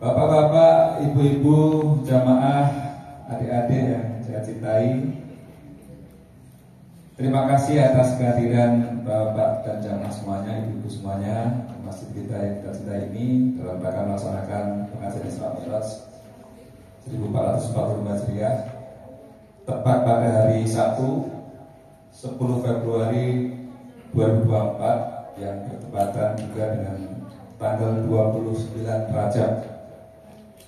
Bapak-bapak, ibu-ibu, jamaah, adik-adik yang saya cintai, terima kasih atas kehadiran Bapak dan jamaah semuanya, ibu-ibu semuanya di masjid kita yang kita cintai ini dalam rangka melaksanakan pengajian Isra Mi'raj 1440 Hijriah, tepat pada hari Sabtu 10 Februari 2024 yang bertepatan juga dengan tanggal 29 Rajab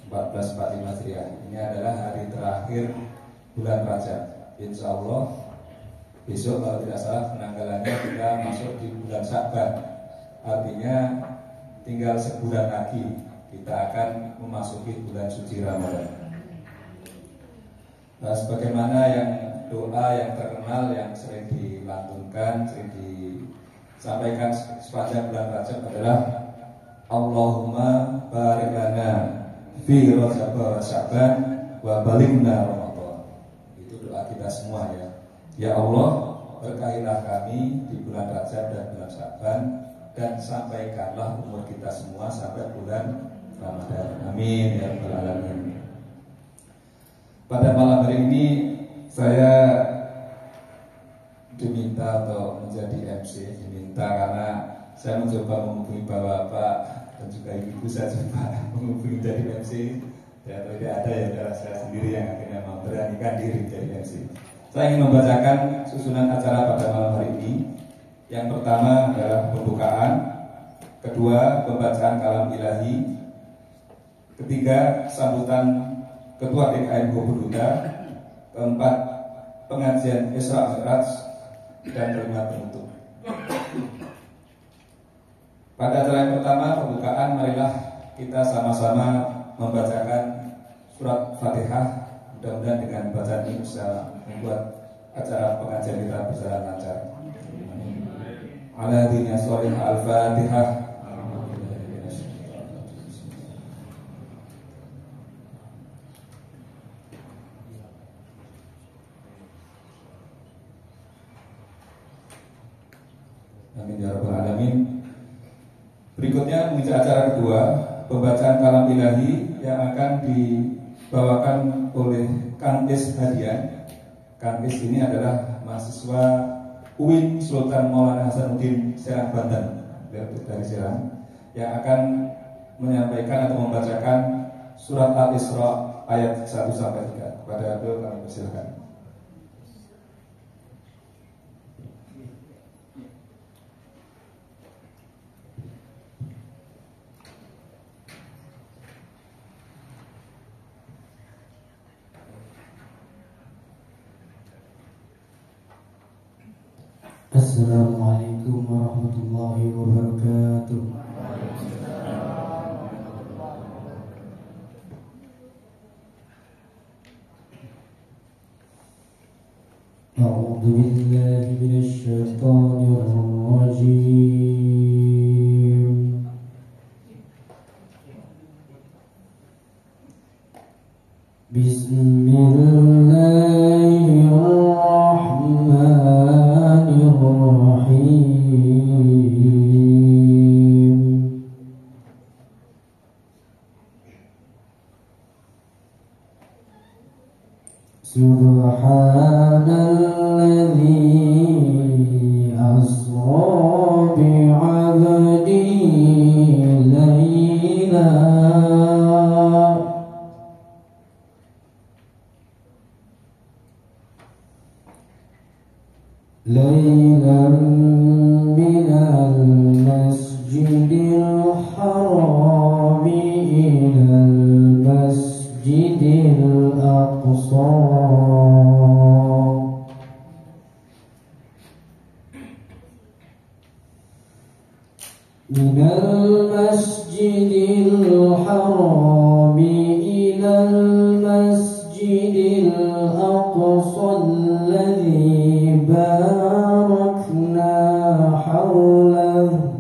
1445 Hijriah. Ini adalah hari terakhir bulan Rajab. Insya Allah besok kalau tidak salah penanggalannya kita masuk di bulan Sya'ban. Artinya tinggal sebulan lagi kita akan memasuki bulan suci Ramadan. Nah, sebagaimana yang doa yang terkenal yang sering dilantunkan, sering disampaikan sepanjang bulan Rajab adalah Allahumma barik lana fi Rajab wa Sya'ban wa balighna Ramadan. Itu doa kita semua ya. Ya Allah, berkahilah kami di bulan Rajab dan bulan Sya'ban dan sampaikanlah umur kita semua sampai bulan Ramadan. Amin ya rabbal alamin. Pada malam hari ini saya diminta atau menjadi MC, diminta karena saya mencoba menghubungi bapak-bapak dan juga ibu saya coba menghubungi jadi MC, dan tidak ada ya adalah saya sendiri yang akhirnya memberanikan diri jadi MC. Saya ingin membacakan susunan acara pada malam hari ini. Yang pertama adalah pembukaan, kedua pembacaan kalam ilahi, ketiga sambutan Ketua DKM Bogor, keempat pengajian Isra Mi'raj, dan kelima penutup. Pada acara yang pertama pembukaan, marilah kita sama-sama membacakan surat Fatihah. Mudah-mudahan dengan bacaan ini bisa membuat acara pengajian kita berjalan lancar. Ala diniya sholihah al-Fatihah. Amin ya rabbal alamin. Berikutnya menuju acara kedua, pembacaan kalam ilahi yang akan dibawakan oleh Kang Is Hadian. Kang Is ini adalah mahasiswa UIN Sultan Maulana Hasanuddin Serang Banten, dari Serang, yang akan menyampaikan atau membacakan surat Al-Isra ayat 1 sampai 3. Kepada beliau kami persilakan. Assalamualaikum warahmatullahi wabarakatuh. A'udzu billahi minasy syaithanir rajim. Bismillahirrahmanirrahim. Subhanalladzi asra bi'abdihi laylan minal masjidil harami ilal masjidil aqsa minal masjidil harami ilal masjidil aqsa alladzi barakna hawlahu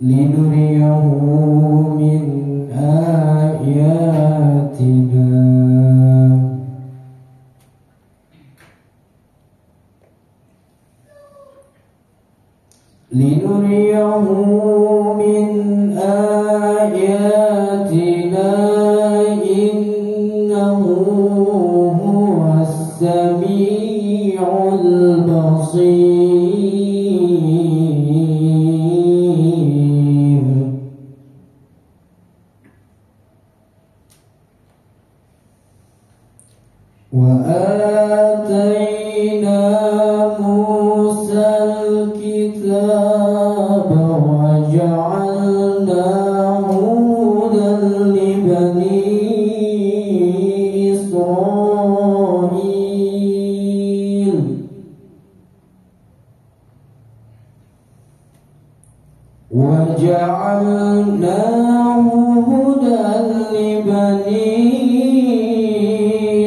linuriyahu min ayatina. لنريه من آياتنا إنه هو السميع البصير وآتينا موسى الكتاب وجعلناه هدى لبني إسرائيل وجعلناه هدى لبني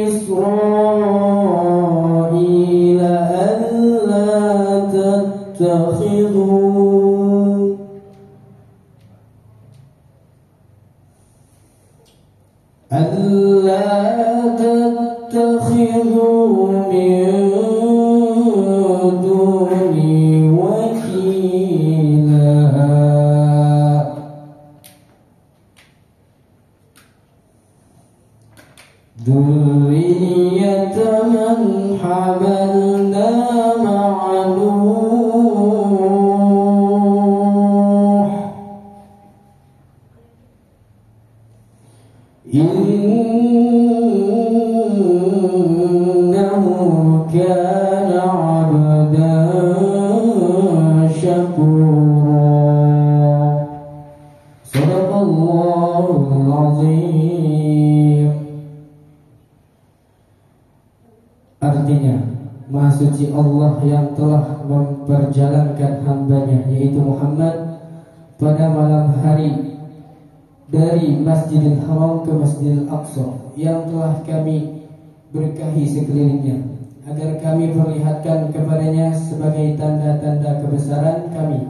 إسرائيل ألا تتخذوا من دوني وكيلا ذرية من حملنا مع نوح إنه كان عبدا شكورا صدق الله العظيم. Artinya, Maha Suci Allah yang telah memperjalankan hambanya yaitu Muhammad pada malam hari dari Masjidil Haram ke Masjidil Aqsa yang telah kami berkahi sekelilingnya agar kami perlihatkan kepadanya sebagai tanda-tanda kebesaran kami.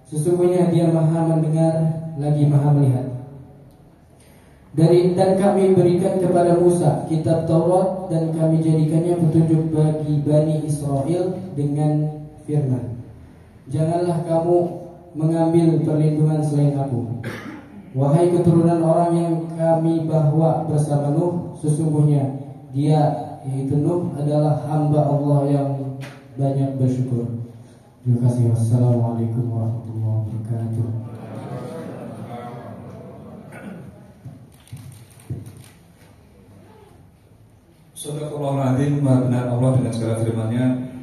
Sesungguhnya Dia Maha mendengar lagi Maha melihat. Dan kami berikan kepada Musa kitab Taurat dan kami jadikannya petunjuk bagi Bani Israel dengan firman, janganlah kamu mengambil perlindungan selain aku. Wahai keturunan orang yang kami bawa bersama Nuh, sesungguhnya dia yaitu Nuh adalah hamba Allah yang banyak bersyukur. Terima kasih. Wassalamualaikum warahmatullahi wabarakatuh. Sadaqallahul Azim. Maha benar Allah dengan segala firman-Nya.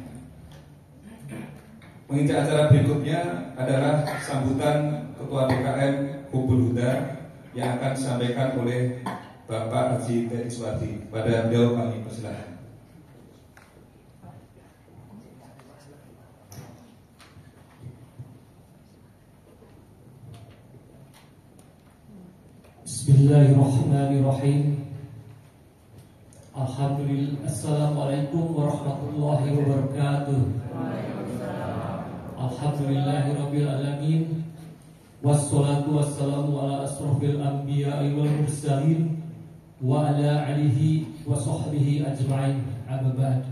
Mengisi acara berikutnya adalah sambutan Ketua BKM Hubul Huda yang akan disampaikan oleh Bapak Haji Teddy Suwardi. Pada beliau kami persilakan. Bismillahirrahmanirrahim. Alhamdulillah. Assalamualaikum warahmatullahi wabarakatuh. Alhamdulillahirabbil alamin. Wassalatu wassalamu ala asrofil anbiya'i wal mursalin wa ala alihi wa sahbihi ajma'in. Amma ba'd.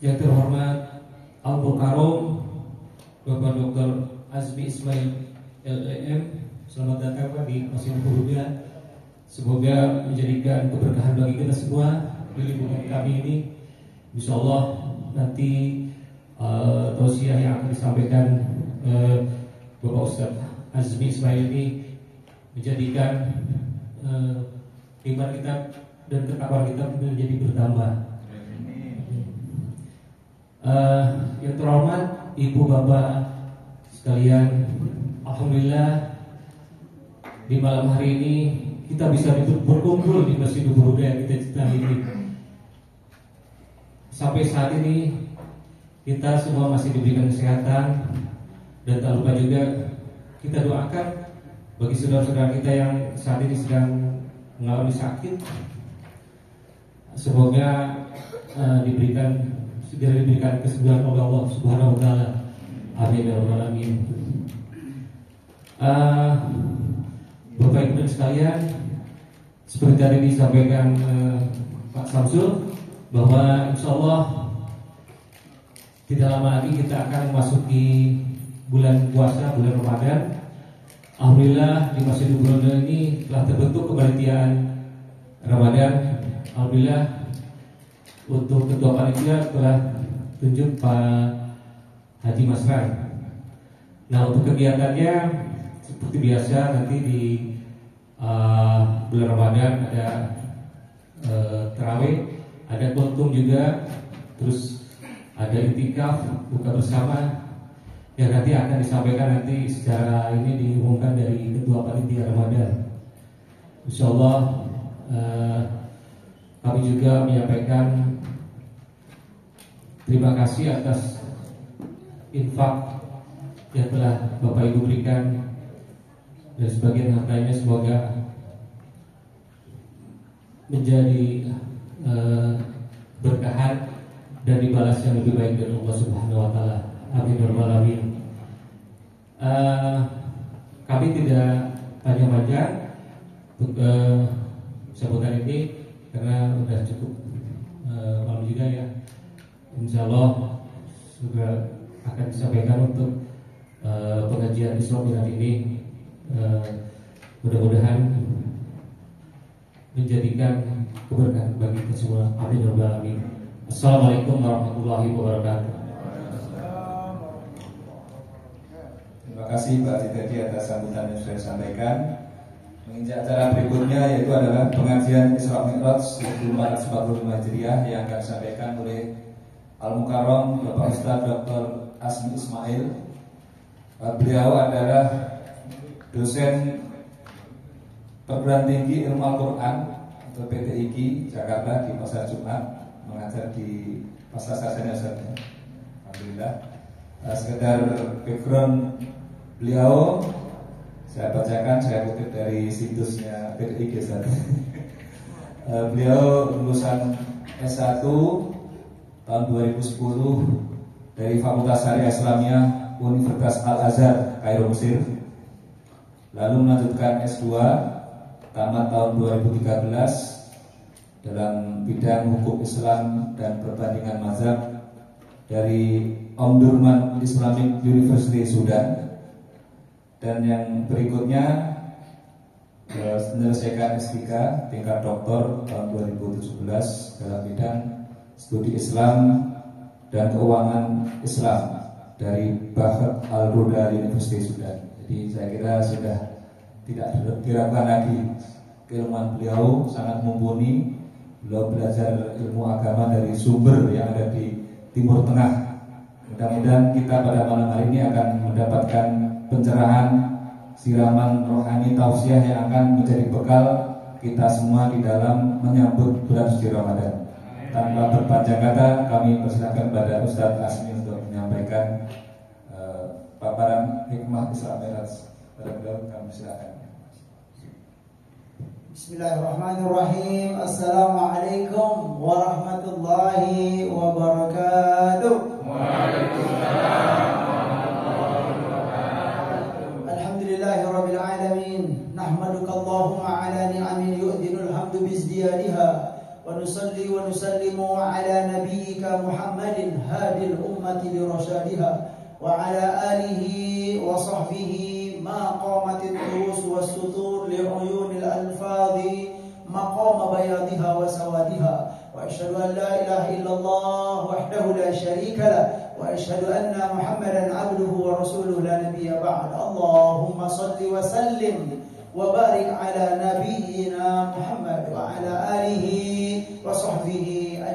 Yang terhormat Al Karom Bapak Dr. Azmi Ismail LLM, selamat datang Pak di Masjid Huda. Semoga menjadikan keberkahan bagi kita semua di lingkungan kami ini. Insyaallah nanti tausiah yang akan disampaikan Bapak Ustaz Azmi Ismail ini menjadikan iman kita dan ketakwaan kita menjadi bertambah. Yang terhormat Ibu Bapak sekalian, alhamdulillah di malam hari ini kita bisa berkumpul di Masjid Huda yang kita cintai ini. Sampai saat ini kita semua masih diberikan kesehatan, dan tak lupa juga kita doakan bagi saudara-saudara kita yang saat ini sedang mengalami sakit, semoga segera diberikan kesembuhan oleh Allah Subhanahu wa taala. Amin ya rabbal alamin. Bapak Ibu sekalian, seperti tadi disampaikan Pak Samsul bahwa insya Allah tidak lama lagi kita akan memasuki bulan puasa, bulan Ramadan. Alhamdulillah di Masjid Brondol ini telah terbentuk kepanitiaan Ramadan. Alhamdulillah untuk ketua panitia telah tunjuk Pak Haji Masran. Nah, untuk kegiatannya seperti biasa nanti di bulan Ramadan ada tarawih, ada kultum juga, terus ada itikaf, buka bersama yang nanti akan disampaikan nanti secara ini diumumkan dari ketua panitia Ramadan. Insyaallah kami juga menyampaikan terima kasih atas infak yang telah Bapak Ibu berikan, dan sebagian hartanya semoga menjadi berkahan dan dibalas yang lebih baik dari Allah Subhanahu wa taala. Amin ya rabbal alamin. Kami tidak panjang-panjang untuk sambutan ini karena sudah cukup malam juga ya. Insyaallah segera akan disampaikan untuk pengajian Isra Mi'raj ini. Mudah-mudahan menjadikan keberkahan bagi kita semua. Amin ya rabbal alamin. Assalamualaikum warahmatullahi wabarakatuh. Terima kasih Pak Titi atas sambutan yang sudah disampaikan. Menginjak acara berikutnya yaitu adalah pengajian Isra Mi'raj 1445 Hijriah yang akan disampaikan oleh Al-Mukarram Bapak Ustaz Dr. Asmi Ismail. Beliau adalah dosen perguruan tinggi ilmu Al-Quran atau PTIQ Jakarta di Pasar Jumat, mengajar di Pasar Sarjana Ustaz. Alhamdulillah. Sekedar background beliau saya bacakan, saya kutip dari situsnya PTIQ Ustaz. Beliau lulusan S1 tahun 2010 dari Fakultas Syariah Islamiyah Universitas Al-Azhar Kairo Mesir. Lalu melanjutkan S2 tamat tahun 2013 dalam bidang hukum Islam dan perbandingan mazhab dari Omdurman Islamic University Sudan. Dan yang berikutnya menyelesaikan S3 tingkat doktor tahun 2017 dalam bidang studi Islam dan keuangan Islam dari Bahar Al-Ruda University Sudan. Jadi saya kira sudah tidak diragukan lagi keilmuan beliau sangat mumpuni. Beliau belajar ilmu agama dari sumber yang ada di Timur Tengah. Mudah-mudahan kita pada malam hari ini akan mendapatkan pencerahan, siraman rohani tausiah yang akan menjadi bekal kita semua di dalam menyambut bulan suci Ramadan. Tanpa berpanjang kata, kami persilakan kepada Ustaz Asmi untuk menyampaikan paparan hikmah Isra Mi'raj. Kami silakan. Bismillahirrahmanirrahim. Assalamualaikum warahmatullahi wabarakatuh. Waalaikumsalam warahmatullahi wabarakatuh. Alhamdulillahirabbil alamin. Nahmaduka Allahumma ala ni'amin yu'dinul hamdu bizdiyadiha. ونصلي ونسلم على نبيك محمد هادي الأمة لرشادها وعلى آله وصحبه ما قامت الدروس والسطور لعيون الألفاظ مقام بياضها وسوادها وأشهد أن لا إله إلا الله وحده لا شريك له وأشهد أن محمدا عبده ورسوله لا نبي بعد. اللهم صل وسلم وبارك على نبينا محمد وعلى آله وصحبه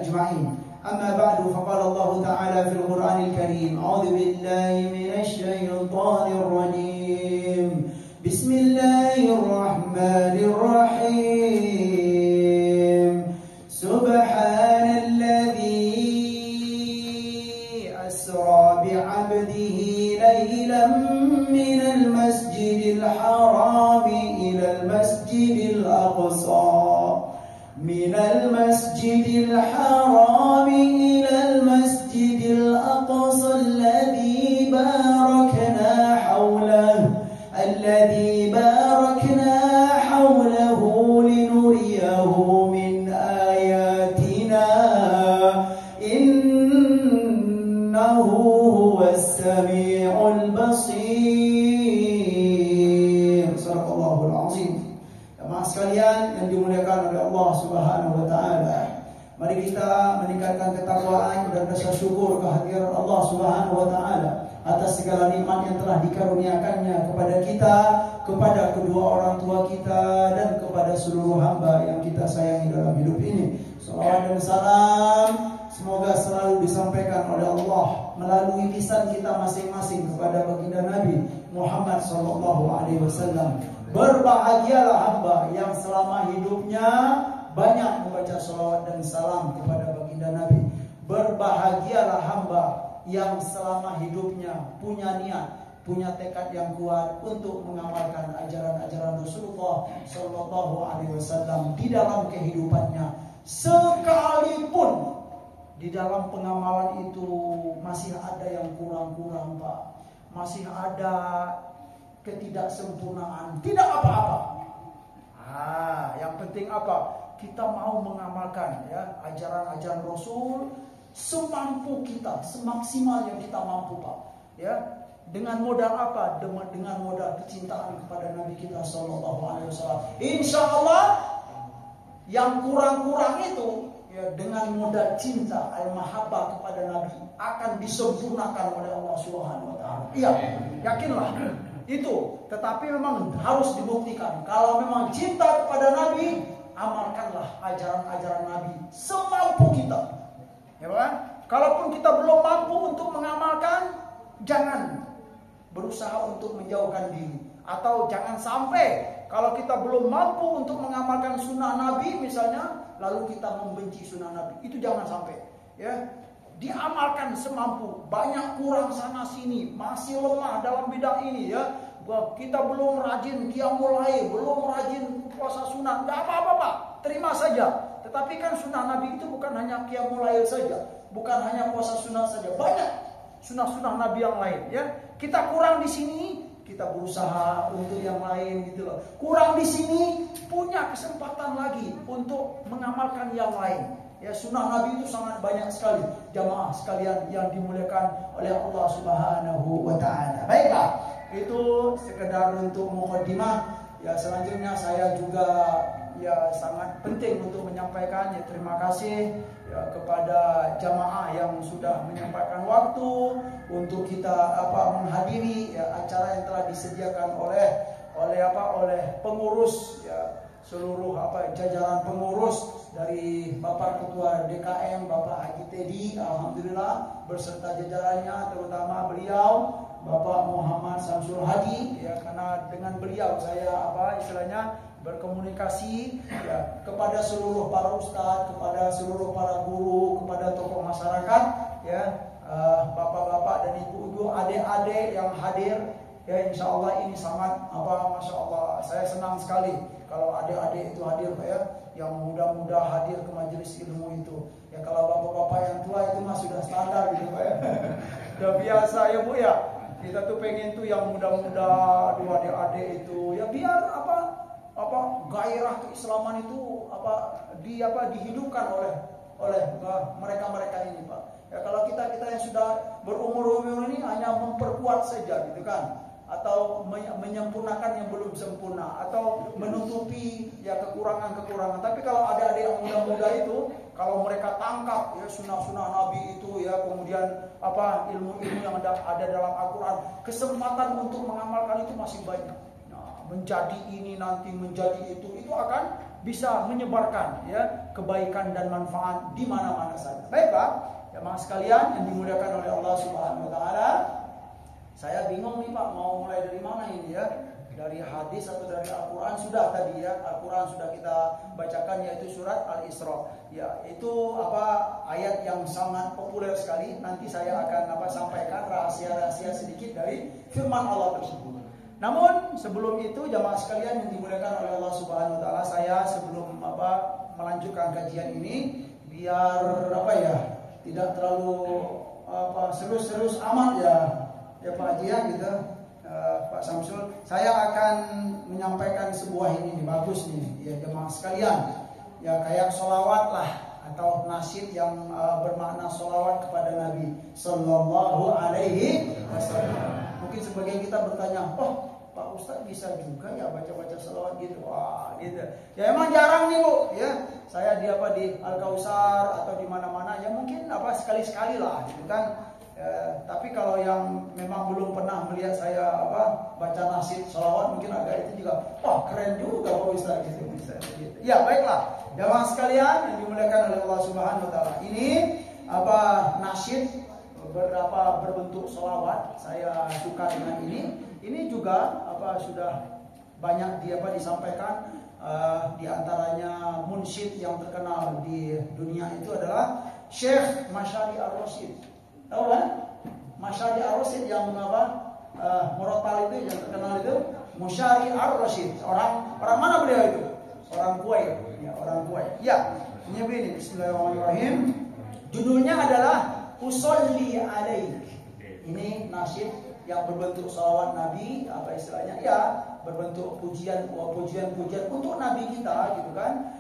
أجمعين. أما بعد فقال الله تعالى في القرآن الكريم أعوذ بالله من الشيطان الرجيم بسم الله الرحمن الرحيم سبحان الذي أسرى بعبده ليلا من المسجد الحرام إلى المسجد الأقصى من المسجد الحرام إلى المسجد الأقصى الذي باركنا حوله لنريه من آياتنا إنه السميع البصير. Sadaqallahul azim. Jemaah sekalian yang dimuliakan oleh Allah Subhanahu wa taala, mari kita meningkatkan ketakwaan dan rasa syukur kehadiran Allah Subhanahu wa taala atas segala nikmat yang telah dikaruniakannya kepada kita, kepada kedua orang tua kita, dan kepada seluruh hamba yang kita sayangi dalam hidup ini. Salawat dan salam semoga selalu disampaikan oleh Allah melalui lisan kita masing-masing kepada baginda Nabi Muhammad SAW. Berbahagialah hamba yang selama hidupnya banyak membaca salawat dan salam kepada baginda Nabi. Berbahagialah hamba yang selama hidupnya punya niat, punya tekad yang kuat untuk mengamalkan ajaran-ajaran Rasulullah SAW di dalam kehidupannya. Sekalipun di dalam pengamalan itu masih ada yang kurang-kurang, Pak, masih ada ketidaksempurnaan, tidak apa-apa. Yang penting apa? Kita mau mengamalkan ya ajaran-ajaran Rasul semampu kita, semaksimal yang kita mampu, Pak. Ya, dengan modal apa? Dengan modal kecintaan kepada Nabi kita Sallallahu Alaihi Wasallam. Insya Allah yang kurang-kurang itu ya dengan modal cinta al-mahabbah kepada Nabi akan disempurnakan oleh Allah Subhanahu Wa Taala. Iya, yakinlah itu. Tetapi memang harus dibuktikan. Kalau memang cinta kepada Nabi, amalkanlah ajaran-ajaran Nabi semampu kita. Ya kan? Kalaupun kita belum mampu untuk mengamalkan, jangan berusaha untuk menjauhkan diri. Atau jangan sampai kalau kita belum mampu untuk mengamalkan sunnah Nabi misalnya, lalu kita membenci sunnah Nabi. Itu jangan sampai. Ya, diamalkan semampu. Banyak kurang sana sini, masih lemah dalam bidang ini ya. Kita belum rajin qiyamul lail, belum rajin puasa sunnah, enggak apa-apa, Pak. Terima saja. Tetapi kan sunnah Nabi itu bukan hanya qiyamul lail saja, bukan hanya puasa sunnah saja. Banyak sunnah-sunnah Nabi yang lain ya. Kita kurang di sini, kita berusaha untuk yang lain gitu loh. Kurang di sini, punya kesempatan lagi untuk mengamalkan yang lain. Ya, sunnah Nabi itu sangat banyak sekali. Jamaah sekalian yang dimuliakan oleh Allah Subhanahu wa taala. Baiklah, itu sekedar untuk mukaddimah. Ya, selanjutnya saya juga ya sangat penting untuk menyampaikan ya terima kasih ya kepada jamaah yang sudah menyampaikan waktu untuk kita menghadiri ya acara yang telah disediakan oleh pengurus ya seluruh jajaran pengurus dari Bapak Ketua DKM Bapak Haji Teddy, alhamdulillah beserta jajarannya, terutama beliau Bapak Muhammad Samsul Hadi ya, karena dengan beliau saya istilahnya berkomunikasi ya kepada seluruh para ustadz, kepada seluruh para guru, kepada tokoh masyarakat ya, bapak-bapak dan ibu-ibu, adik-adik yang hadir ya, insya Allah ini sangat masya Allah, saya senang sekali kalau adik-adik itu hadir Pak ya, yang muda-muda hadir ke majelis ilmu itu ya. Kalau bapak-bapak yang tua itu mah sudah standar gitu Pak ya. Udah biasa ya Bu ya. Kita tuh pengen tuh yang muda-muda, dua adik-adik itu ya biar gairah keislaman itu dihidupkan oleh mereka-mereka ini Pak. Ya kalau kita yang sudah berumur ini hanya memperkuat saja gitu kan, atau menyempurnakan yang belum sempurna, atau menutupi ya kekurangan-kekurangan. Tapi kalau adik-adik yang muda-muda itu, kalau mereka tangkap ya sunnah-sunnah Nabi itu ya, kemudian ilmu-ilmu yang ada dalam Al-Quran, kesempatan untuk mengamalkan itu masih banyak. Nah, menjadi ini nanti menjadi itu akan bisa menyebarkan ya kebaikan dan manfaat di mana-mana saja. Baiklah, ya jemaah sekalian yang dimuliakan oleh Allah Subhanahu wa taala. Saya bingung nih Pak, mau mulai dari mana ini ya? Dari hadis atau dari Al-Quran? Sudah tadi ya, Al-Quran sudah kita bacakan, yaitu surat Al-Isra. Ya, itu ayat yang sangat populer sekali. Nanti saya akan sampaikan rahasia-rahasia sedikit dari firman Allah tersebut. Namun sebelum itu jamaah sekalian yang dimuliakan oleh Allah Subhanahu wa taala, saya sebelum melanjutkan kajian ini biar tidak terlalu serius-serius amat ya Pak Haji ya gitu, Pak Samsul, saya akan menyampaikan sebuah ini nih, bagus nih ya jemaah sekalian ya, kayak sholawat lah atau nasyid yang bermakna sholawat kepada Nabi Sallallahu Alaihi Wasallam. Mungkin sebagian kita bertanya, oh Pak Ustadz bisa juga ya baca-baca sholawat gitu? Wah, gitu. Ya emang jarang nih Bu, ya. Saya di Al-Kausar atau di mana-mana ya mungkin sekali-sekali lah, gitu kan. Tapi kalau yang memang belum pernah melihat saya baca nasyid sholawat mungkin agak itu juga, wah keren juga Pak Ustadz gitu. Ya baiklah, jamaah sekalian yang dimuliakan oleh Allah Subhanahu Wa Taala. Ini nasyid berbentuk sholawat. Saya suka dengan ini. Ini juga sudah banyak disampaikan. Di antaranya munsyid yang terkenal di dunia itu adalah Syekh Masyari Ar-Rasyid. Tahu kan? Masyari Ar-Rasyid yang murotal itu yang terkenal itu Masyari Ar-Rasyid. Orang mana beliau itu? Orang Kuwait. Ya, orang Kuwait. Ya, ini begini. Bismillahirrahmanirrahim. Judulnya adalah Usolli Alaik. Ini nasyid yang berbentuk salawat Nabi, istilahnya? Ya, berbentuk pujian untuk Nabi kita, gitu kan?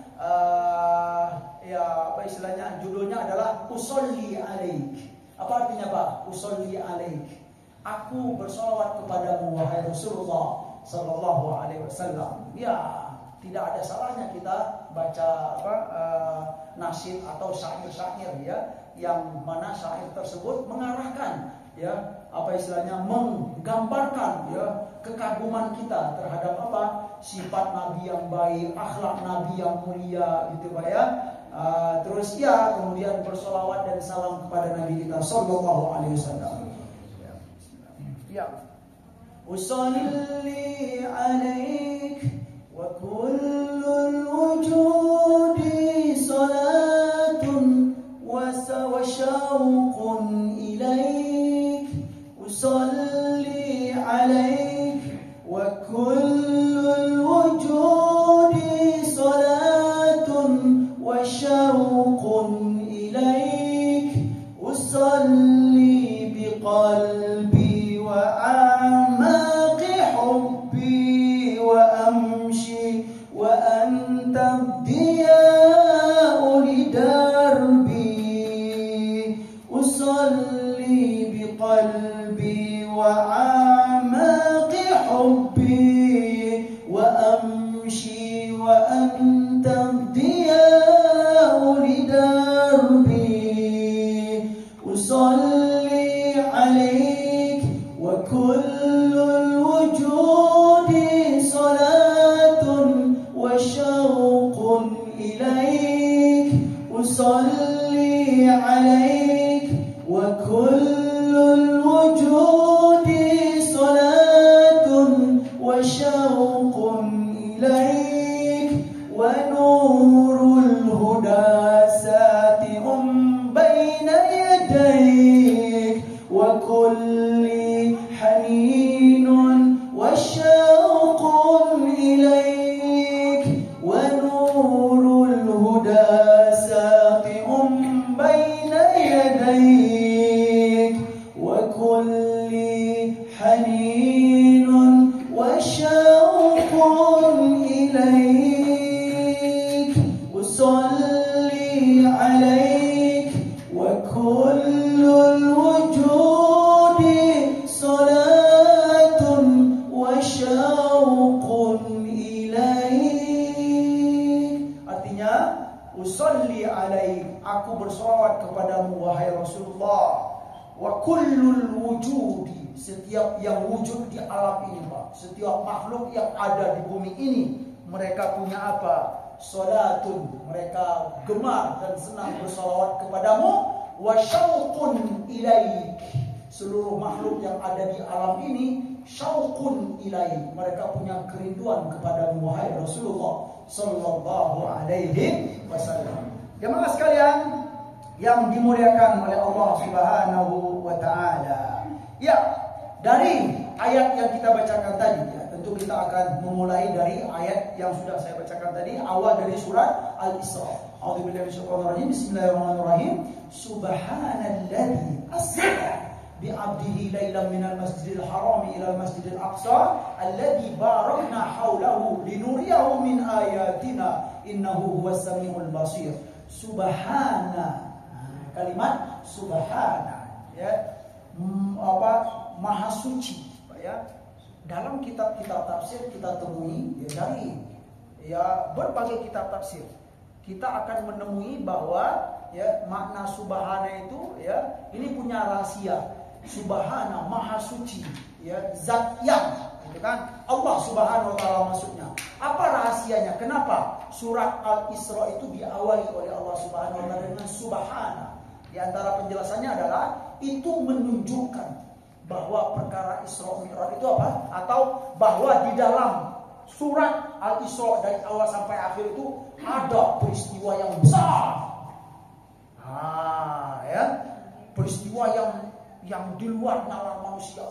Istilahnya? Judulnya adalah Usolli Alaik. Apa artinya Pak? Usolli Alaik. Aku bersalawat kepadamu wahai Rasulullah Sallallahu Alaihi Wasallam. Ya, tidak ada salahnya kita baca nasyid atau syair-syair ya, yang mana syair tersebut mengarahkan ya, istilahnya menggambarkan ya kekaguman kita terhadap sifat Nabi yang baik, akhlak Nabi yang mulia, gitu Pak ya. Terus ya kemudian bersolawat dan salam kepada Nabi kita Sallallahu Alaihi Wasallam. Ya, Usolli alaik wa kullul wujudi salatun wa syauqun ilaik. Usolli alaik wa kullul wujudi salatun wa syauqun ilaik. Usolli biqalbi wa a'maqi hubbi wa amshi wa anta diya'u lidarbi. Usolli biqalbi wa a'maqi hubbi wa amshi wa anta diya'u lidarbi. Usolli alaik wa kullul wujudi salatun wa syauqun ilaik. Usolli alaik wa kullul wujudi salatun wa syauqun ilaik. Wa nurul huda sati'un baina yadayk wa kulli haninun wa syauqun ilaik. Wa nurul huda sati'un baina yadayk wa kulli haninun wa syauqun ilaik. Usolli alaik wa kullul wujudi salatun wa syauqun ilaik. Artinya, usolli alaik, aku bersolawat kepadamu wahai Rasulullah. Wa kullul wujudi, setiap yang wujud di alam ini Pak, setiap makhluk yang ada di bumi ini, mereka punya apa? Salatun, mereka gemar dan senang bersolawat kepadamu. Wa syauqun ilaik, seluruh makhluk yang ada di alam ini syauqun ilaik, mereka punya kerinduan kepadamu wahai Rasulullah Sallallahu Alaihi Wasallam. Jemaah sekalian yang dimuliakan oleh Allah Subhanahu Wa Taala. Ya, dari ayat yang kita bacakan tadi ya, tentu kita akan memulai dari ayat yang sudah saya bacakan tadi, awal dari surat Al-Isra. A'udzubillahi minasyaitonir rajim. Bismillahirrahmanirrahim. Subhanalladzi asra bi'abdihi lailan minal masjidil haram ila masjidil aqsa alladzi barakna haulahu linuriyahu min ayatina innahu huwas samiul basir. subhana. Kalimat subhana, ya, maha suci, ya. Dalam kitab-kitab tafsir kita temui ya, dari berbagai kitab tafsir kita akan menemui bahwa ya makna subhana itu ya ini punya rahasia. Subhana maha suci, ya, zat yang, gitu kan, Allah Subhanahu wa taala maksudnya. Apa rahasianya? Kenapa surat Al-Isra itu diawali oleh Allah Subhanahu wa taala dengan subhana? Di antara penjelasannya adalah itu menunjukkan bahwa perkara Isra Mi'raj itu apa? Atau bahwa di dalam surat Al-Isra dari awal sampai akhir itu ada peristiwa yang besar. Ya, peristiwa yang di luar nalar manusia.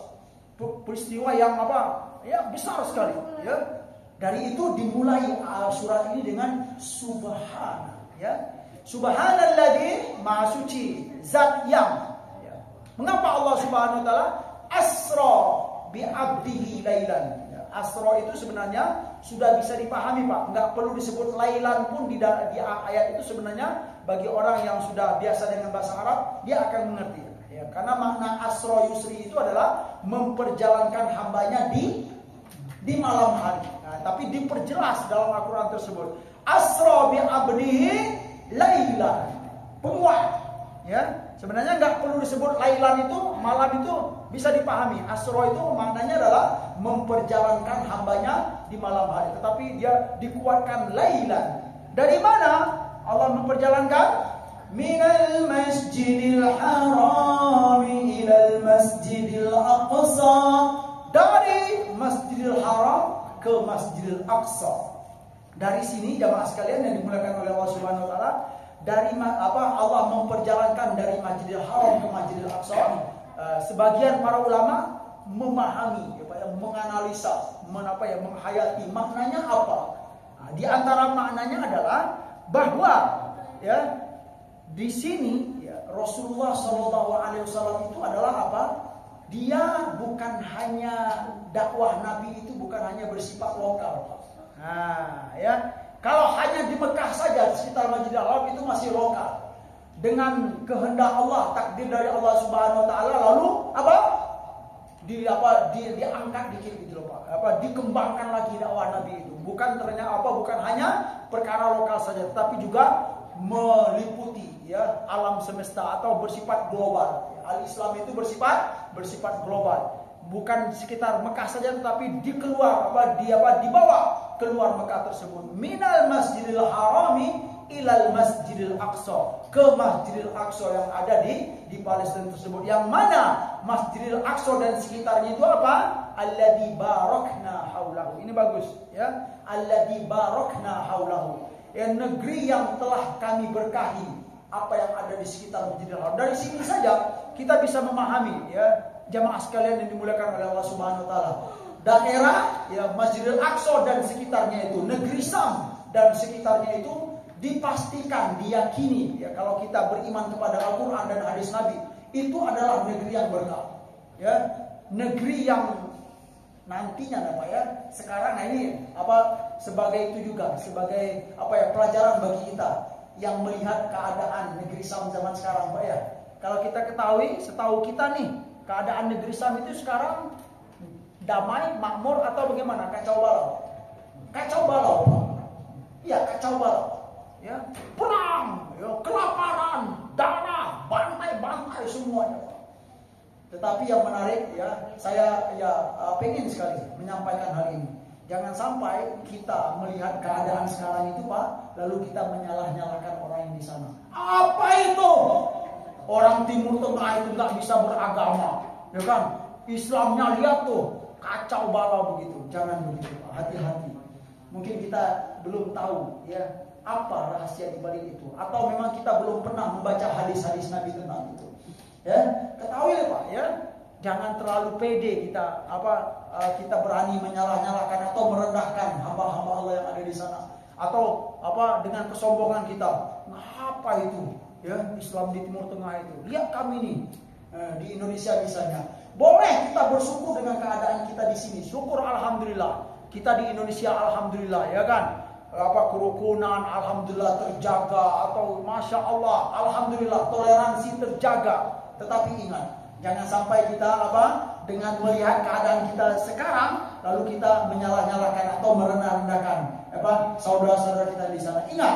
Peristiwa yang apa? Ya, besar sekali, ya. Dari itu dimulai surat ini dengan subhana, ya. Subhanalladzi maha suci, zat yang, ya. Mengapa Allah Subhanahu wa taala asra bi 'abdihi lailan? Ya, asra itu sebenarnya sudah bisa dipahami, Pak. Enggak perlu disebut lailan pun di ayat itu sebenarnya bagi orang yang sudah biasa dengan bahasa Arab, dia akan mengerti. Ya, karena makna asra yusri itu adalah memperjalankan hambanya di malam hari. Nah, tapi diperjelas dalam Al-Qur'an tersebut. Asra bi 'abdihi lailan, penguat, ya. Sebenarnya nggak perlu disebut lailan, itu malam itu bisa dipahami. Asra itu maknanya adalah memperjalankan hambanya di malam hari, tetapi dia dikuatkan lailan. Dari mana Allah memperjalankan? Minal masjidil haram ilal masjidil aqsa, dari Masjidil Haram ke Masjidil Aqsa. Dari sini jamaah sekalian yang dimuliakan oleh Allah Subhanahu wa taala, dari Allah memperjalankan dari Masjidil Haram ke Masjidil Aqsa. Sebagian para ulama memahami, menganalisa, menghayati maknanya apa. Nah, di antara maknanya adalah bahwa ya di sini ya, Rasulullah SAW itu adalah apa? Dia bukan hanya dakwah Nabi itu bukan hanya bersifat lokal. Nah, ya, kalau hanya di Mekah saja sekitar Masjidil Haram itu masih lokal. Dengan kehendak Allah, takdir dari Allah Subhanahu wa taala, lalu diangkat dikit gitu loh, Pak. Dikembangkan lagi dakwah Nabi itu. Bukan hanya perkara lokal saja, tetapi juga meliputi ya alam semesta atau bersifat global. Al-Islam itu bersifat global. Bukan sekitar Mekah saja, tetapi dibawa keluar Mekah tersebut. Minal Masjidil Harami ilal Masjidil Aqsa, ke Masjidil Aqsa yang ada di Palestina tersebut. Yang mana Masjidil Aqsa dan sekitarnya itu apa? Alladzi barakna haulahu. Ini bagus ya. Alladzi barakna haulahu. Ya, negeri yang telah kami berkahi, apa yang ada di sekitar Masjidil Haram. Dari sini saja kita bisa memahami ya, jamaah sekalian yang dimuliakan oleh Allah Subhanahu wa taala. Daerah ya Masjidil Aqsa dan sekitarnya itu, negeri Sam dan sekitarnya itu dipastikan, diyakini ya, kalau kita beriman kepada Al-Qur'an dan hadis Nabi, itu adalah negeri yang berkah. Ya, negeri yang nantinya Pak ya. Sekarang ini sebagai itu juga sebagai pelajaran bagi kita yang melihat keadaan negeri Sam zaman sekarang, Pak ya. Kalau kita setahu kita nih, keadaan negeri Sam itu sekarang damai, makmur atau bagaimana? Kacau balau. Kacau balau, Pak. Iya, kacau balau. Ya, perang, ya, kelaparan, darah, bantai semuanya, Pak. Tetapi yang menarik ya, saya pengen sekali menyampaikan hal ini. Jangan sampai kita melihat keadaan sekarang itu, Pak, lalu kita menyalah-nyalahkan orang yang di sana. Apa itu? Orang Timur Tengah itu nggak bisa beragama, ya kan? Islamnya lihat tuh, kacau balau begitu. Jangan begitu, Pak. Hati-hati. Mungkin kita belum tahu ya apa rahasia di balik itu, atau memang kita belum pernah membaca hadis-hadis Nabi tentang itu. Ya, ketahui ya Pak ya, jangan terlalu pede kita berani menyalah-nyalahkan atau merendahkan hamba-hamba Allah yang ada di sana, atau dengan kesombongan kita. Nah, apa itu? Ya, Islam di Timur Tengah itu. Lihat kami nih di Indonesia misalnya. Boleh kita bersyukur dengan keadaan kita di sini. Syukur alhamdulillah. Kita di Indonesia alhamdulillah, ya kan? kerukunan alhamdulillah terjaga, atau masya Allah alhamdulillah toleransi terjaga. Tetapi ingat, jangan sampai kita dengan melihat keadaan kita sekarang lalu kita menyalah-nyalahkan atau merendah-rendahkan saudara-saudara kita di sana. Ingat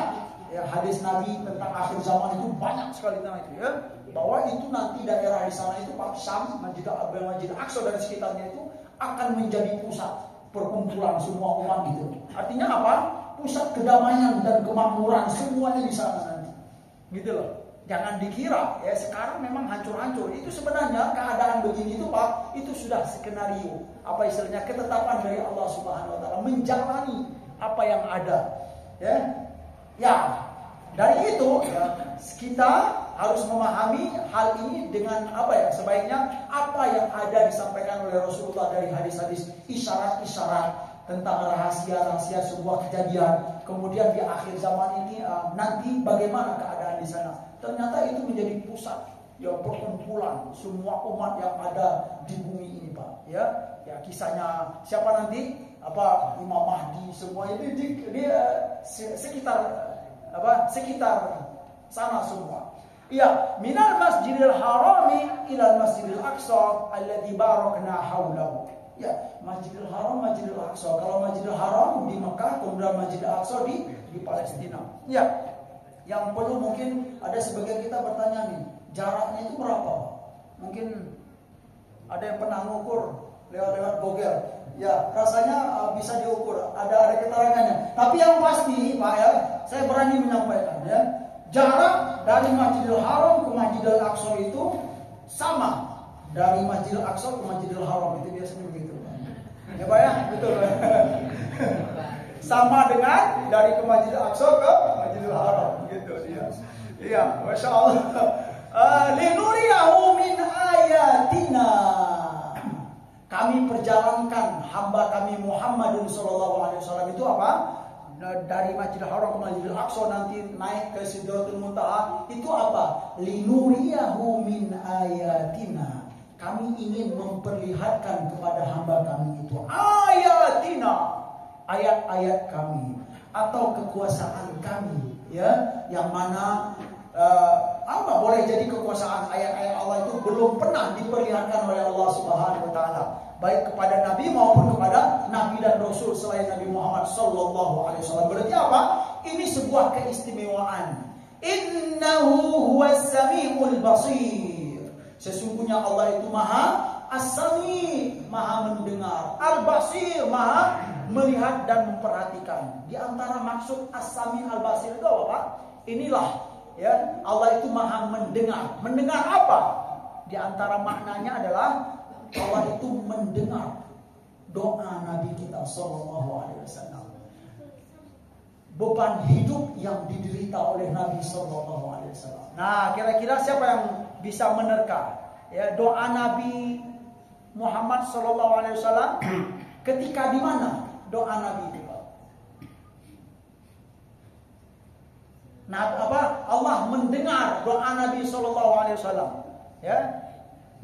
ya, hadis Nabi tentang akhir zaman itu banyak sekali tentang itu ya, bahwa itu nanti daerah di sana itu Pak Syam, Masjid Aqsa dan sekitarnya itu akan menjadi pusat perkumpulan semua umat gitu. Artinya apa? Pusat kedamaian dan kemakmuran semuanya di sana nanti. Gitu loh. Jangan dikira ya sekarang memang hancur-hancur. Itu sebenarnya keadaan begini itu Pak, itu sudah skenario. Apa istilahnya, ketetapan dari Allah Subhanahu wa taala menjalani apa yang ada. Ya. Ya, dari itu ya, kita harus memahami hal ini dengan sebaiknya apa yang ada disampaikan oleh Rasulullah dari hadis-hadis, isyarat-isyarat tentang rahasia-rahasia sebuah kejadian. Kemudian di akhir zaman ini nanti bagaimana keadaan di sana. Ternyata itu menjadi pusat ya perkumpulan semua umat yang ada di bumi ini Pak. Ya kisahnya siapa nanti? Imam Mahdi, semua itu di sekitar sana semua. Ya, minal masjidil harami ilal masjidil aqsa alladzi barakna haulahu. Ya, Masjidil Haram, Masjidil Aqsa. Kalau Masjidil Haram di Mekah, kemudian Masjidil Aqsa di Palestina. Ya, yang perlu mungkin ada sebagian kita bertanya nih, jaraknya itu berapa? Mungkin ada yang pernah mengukur lewat Google. Ya, rasanya bisa diukur. Ada keterangannya. Tapi yang pasti, Pak ya, saya berani menyampaikan ya, jarak dari Masjidil Haram ke Masjidil Aqsa itu sama. Dari Masjidil Aqsa ke Masjidil Haram itu biasanya begitu. Ya Pak ya, betul. Sama dengan dari ke Masjidil Aqsa ke Masjidil Haram gitu dia. Iya, Masya Allah. Linuriyahu min ayatina. Kami perjalankan hamba kami Muhammadun sallallahu alaihi wasallam itu apa? Dari Masjidil Haram ke Masjidil Aqsa nanti naik ke Sidratul Muntaha itu apa? Linuriyahu min ayatina. Kami ingin memperlihatkan kepada hamba kami itu ayatina, ayat-ayat kami atau kekuasaan kami ya, yang mana boleh jadi kekuasaan ayat-ayat Allah itu belum pernah diperlihatkan oleh Allah Subhanahu wa taala, baik kepada nabi maupun kepada nabi dan rasul selain Nabi Muhammad sallallahu alaihi wasallam. Berarti apa? Ini sebuah keistimewaan. Innahu huwas samiul basir. Sesungguhnya Allah itu Maha As-Sami, Maha mendengar, Al-Basir, Maha melihat dan memperhatikan. Di antara maksud As-Sami Al-Basir itu apa Pak? Inilah ya, Allah itu Maha mendengar. Mendengar apa? Di antara maknanya adalah Allah itu mendengar doa Nabi kita sallallahu alaihi wasallam. Beban hidup yang diderita oleh Nabi sallallahu alaihi wasallam. Nah, kira-kira siapa yang bisa menerka ya doa Nabi Muhammad sallallahu alaihi wasallam ketika di mana doa Nabi itu? Nah, Allah mendengar doa Nabi sallallahu alaihi wasallam. Ya.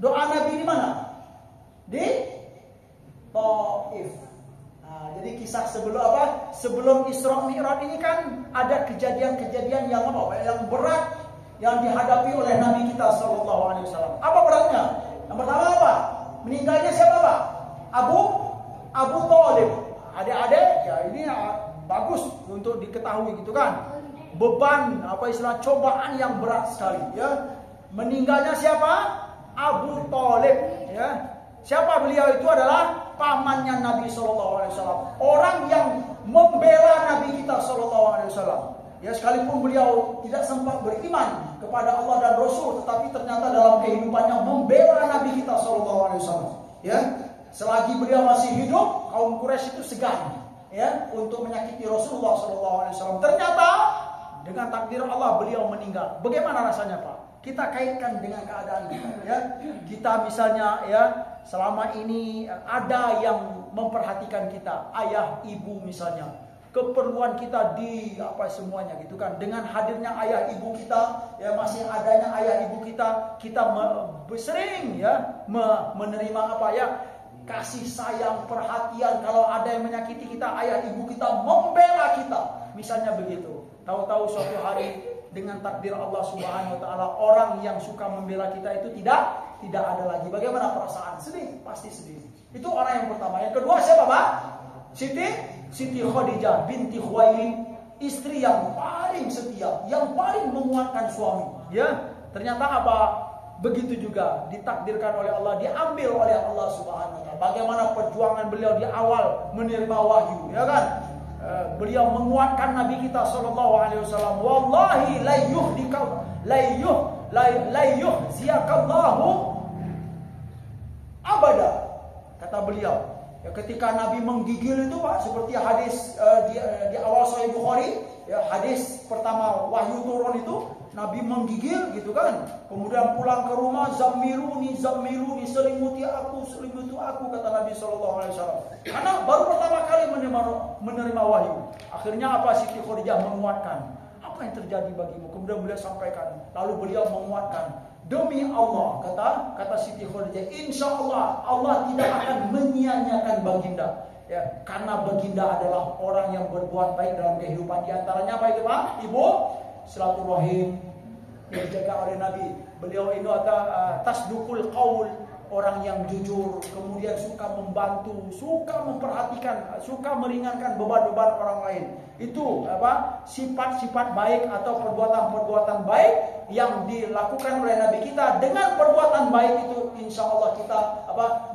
Doa Nabi di mana? Di Taif. Nah, jadi kisah sebelum Isra Mi'raj ini kan ada kejadian-kejadian yang berat yang dihadapi oleh Nabi kita sallallahu alaihi wasallam. Apa beratnya? Yang pertama apa? Meninggalnya siapa Pak? Abu Thalib. Adik-adik, ya ini bagus untuk diketahui gitu kan. Beban cobaan yang berat sekali ya. Meninggalnya siapa? Abu Thalib ya. Siapa beliau? Itu adalah pamannya Nabi sallallahu alaihi wasallam. Orang yang membela Nabi kita sallallahu alaihi wasallam. Ya, sekalipun beliau tidak sempat beriman kepada Allah dan Rasul, tetapi ternyata dalam kehidupannya membela Nabi kita sallallahu alaihi wasallam. Ya, selagi beliau masih hidup, kaum Quraisy itu segan ya untuk menyakiti Rasulullah sallallahu alaihi wasallam. Ternyata dengan takdir Allah beliau meninggal. Bagaimana rasanya Pak? Kita kaitkan dengan keadaan kita ya. Kita misalnya ya selama ini ada yang memperhatikan kita, ayah, ibu misalnya. Keperluan kita di semuanya gitu kan. Dengan hadirnya ayah ibu kita, ya masih adanya ayah ibu kita, kita sering ya menerima kasih sayang, perhatian. Kalau ada yang menyakiti kita, ayah ibu kita membela kita. Misalnya begitu. Tahu-tahu suatu hari dengan takdir Allah Subhanahu wa taala, orang yang suka membela kita itu tidak ada lagi. Bagaimana perasaan? Sedih, pasti sedih. Itu orang yang pertama. Yang kedua siapa, Pak? Siti Khadijah binti Khuwailid, istri yang paling setia, yang paling menguatkan suami. Ya, ternyata apa? Begitu juga ditakdirkan oleh Allah, diambil oleh Allah Subhanahu wa taala. Bagaimana perjuangan beliau di awal menerima wahyu, ya kan? Beliau menguatkan Nabi kita sallallahu alaihi wasallam. Wallahi la yuhziyakallahu abada. Kata beliau, ya, ketika Nabi menggigil itu, Pak, seperti hadis di awal Sahih Bukhari, ya, hadis pertama wahyu turun itu Nabi menggigil gitu kan. Kemudian pulang ke rumah, zammiluni, selimuti aku, kata Nabi sallallahu alaihi wasallam. Karena baru pertama kali menerima wahyu. Akhirnya apa? Siti Khadijah menguatkan. Apa yang terjadi bagimu? Kemudian beliau sampaikan. Lalu beliau menguatkan. Demi Allah, kata Siti Khadijah, insya Allah tidak akan menyia-nyiakan baginda. Ya, karena baginda adalah orang yang berbuat baik dalam kehidupan. Di antaranya apa itu, Pak? Ibu, silaturahim yang dijaga oleh Nabi. Beliau ini tasdukul qaul, orang yang jujur, kemudian suka membantu, suka memperhatikan, suka meringankan beban-beban orang lain. Itu apa? Sifat-sifat baik atau perbuatan-perbuatan baik yang dilakukan oleh Nabi kita. Dengan perbuatan baik itu, insya Allah kita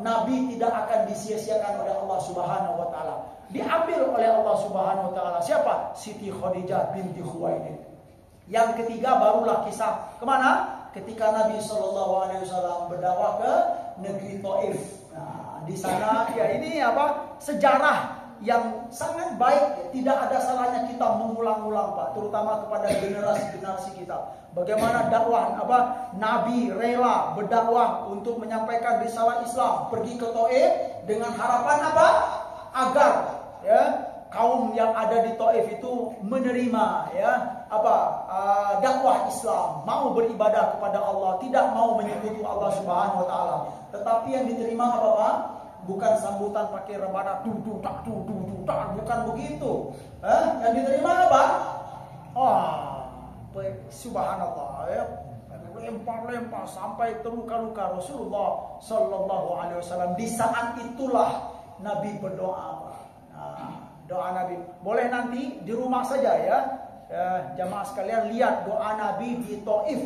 Nabi tidak akan disia-siakan oleh Allah Subhanahu wa taala. Diambil oleh Allah Subhanahu wa taala. Siapa? Siti Khadijah binti Khuwailid. Yang ketiga barulah kisah kemana? Ketika Nabi Shallallahu Alaihi Wasallam berdakwah ke negeri Taif. Nah, di sana ya ini sejarah yang sangat baik. Tidak ada salahnya kita mengulang-ulang, Pak, terutama kepada generasi-generasi kita. Bagaimana dakwah Nabi rela berdakwah untuk menyampaikan risalah Islam, pergi ke Taif dengan harapan agar ya kaum yang ada di Taif itu menerima dakwah Islam, mau beribadah kepada Allah, tidak mau menyekutu Allah Subhanahu wa taala. Tetapi yang diterima apa, Pak? Bukan sambutan pakai rebana bukan begitu. Yang diterima apa? Subhanallah, ya. Lempar sampai terluka-luka Rasulullah sallallahu alaihi wasallam. Di saat itulah Nabi berdoa, Pak. Doa Nabi boleh nanti di rumah saja ya, jamaah sekalian lihat doa Nabi di Taif.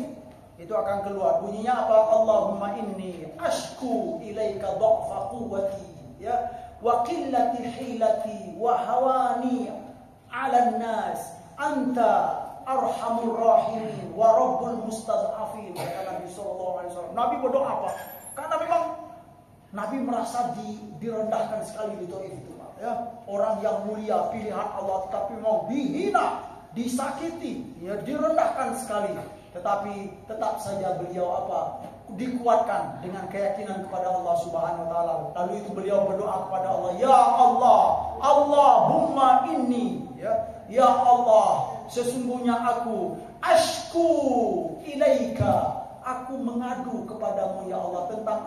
Itu akan keluar bunyinya apa? Allahumma inni ashku ilaika dha'fa quwwati ya wa qillati hilati wa hawani 'alan nas anta arhamur rahimin wa rabbul mustad'afin. Kata Nabi sallallahu alaihi wasallam. Nabi berdoa apa? Karena memang Nabi merasa direndahkan sekali di Taif itu. Ya, orang yang mulia, pilihan Allah, tetapi mau dihina, disakiti, ya, direndahkan sekali. Tetapi tetap saja beliau dikuatkan dengan keyakinan kepada Allah Subhanahu wa taala. Lalu itu beliau berdoa kepada Allah, ya Allah, Allahumma inni, ya Allah, sesungguhnya aku ashku ilaika, aku mengadu kepadamu ya Allah tentang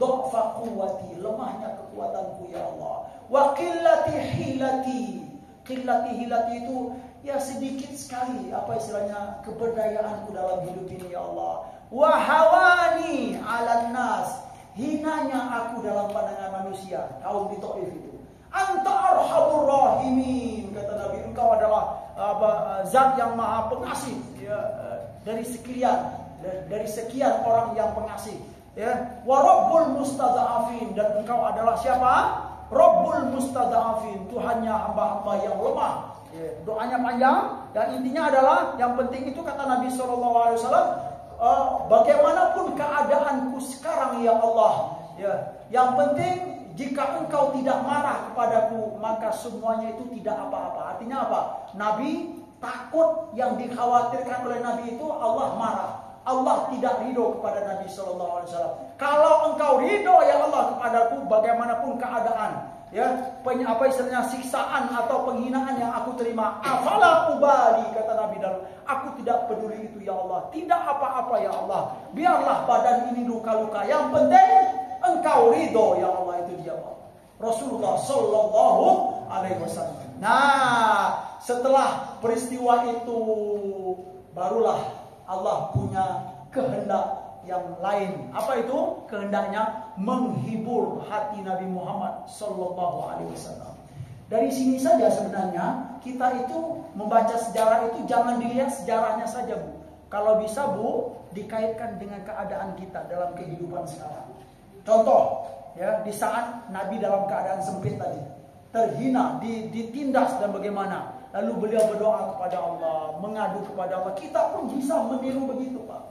dha'fa quwwati, lemahnya kekuatanku ya Allah. Wa qillati hilati. Qillati hilati itu ya sedikit sekali istilahnya keberdayaanku dalam hidup ini ya Allah. Wa hawani 'alan nas, hinanya aku dalam pandangan manusia, kaum di Taif itu. Anta arhamur rahimin, kata Nabi, engkau adalah zat yang maha pengasih ya, dari sekian orang yang pengasih ya. Wa rabbul mustada'afin, dan engkau adalah siapa? Rabbul mustada'afin, Tuhannya hamba-hamba yang lemah. Ya, doanya panjang dan intinya adalah yang penting itu kata Nabi sallallahu alaihi wasallam, bagaimanapun keadaanku sekarang ya Allah, ya, yang penting jika engkau tidak marah kepadaku maka semuanya itu tidak apa-apa. Artinya apa? Nabi takut yang dikhawatirkan oleh Nabi itu Allah marah. Allah tidak ridho kepada Nabi Sallallahu Alaihi Wasallam. Kalau engkau ridho ya Allah kepadaku, bagaimanapun keadaan, ya, istilahnya siksaan atau penghinaan yang aku terima, afala ubali, kata Nabi dalam, aku tidak peduli itu ya Allah, tidak apa-apa ya Allah, biarlah badan ini luka-luka, yang penting engkau ridho ya Allah, itu Rasulullah Sallallahu Alaihi Wasallam. Nah, setelah peristiwa itu barulah Allah punya kehendak yang lain. Apa itu? Kehendaknya menghibur hati Nabi Muhammad Sallallahu Alaihi Wasallam. Dari sini saja sebenarnya kita itu membaca sejarah itu jangan dilihat sejarahnya saja, Bu. Kalau bisa, Bu, dikaitkan dengan keadaan kita dalam kehidupan sekarang. Contoh, ya, di saat Nabi dalam keadaan sempit tadi, terhina, ditindas dan bagaimana, lalu beliau berdoa kepada Allah, mengadu kepada Allah. Kita pun bisa meniru begitu, Pak.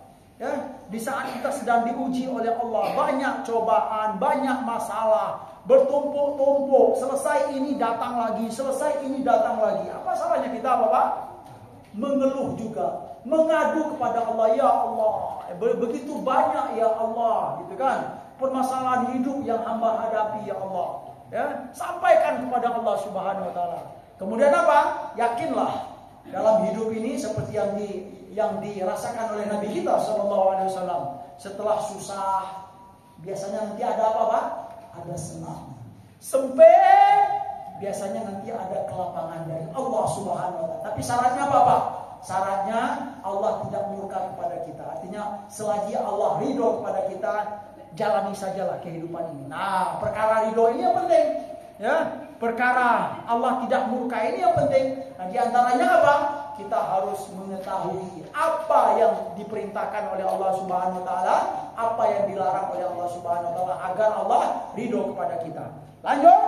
Ya, di saat kita sedang diuji oleh Allah, banyak cobaan, banyak masalah, bertumpuk-tumpuk, selesai ini datang lagi, selesai ini datang lagi. Apa salahnya kita, Bapak? Mengeluh juga, mengadu kepada Allah, ya Allah, begitu banyak ya Allah, gitu kan? Permasalahan hidup yang hamba hadapi, ya Allah. Ya, sampaikan kepada Allah Subhanahu wa taala. Kemudian apa? Yakinlah dalam hidup ini seperti yang dirasakan oleh Nabi kita Sallallahu Alaihi Wasallam. Setelah susah, biasanya nanti ada apa, Pak? Ada senang. Sempit, biasanya nanti ada kelapangan dari Allah Subhanahu Wa Taala. Tapi syaratnya apa, Pak? Syaratnya Allah tidak murka kepada kita. Artinya selagi Allah ridho kepada kita, jalani sajalah kehidupan ini. Nah, perkara ridho ini yang penting, ya. Perkara Allah tidak murka ini yang penting. Nah, di antaranya apa? Kita harus mengetahui apa yang diperintahkan oleh Allah Subhanahu wa taala, apa yang dilarang oleh Allah Subhanahu wa taala agar Allah ridho kepada kita. Lanjut.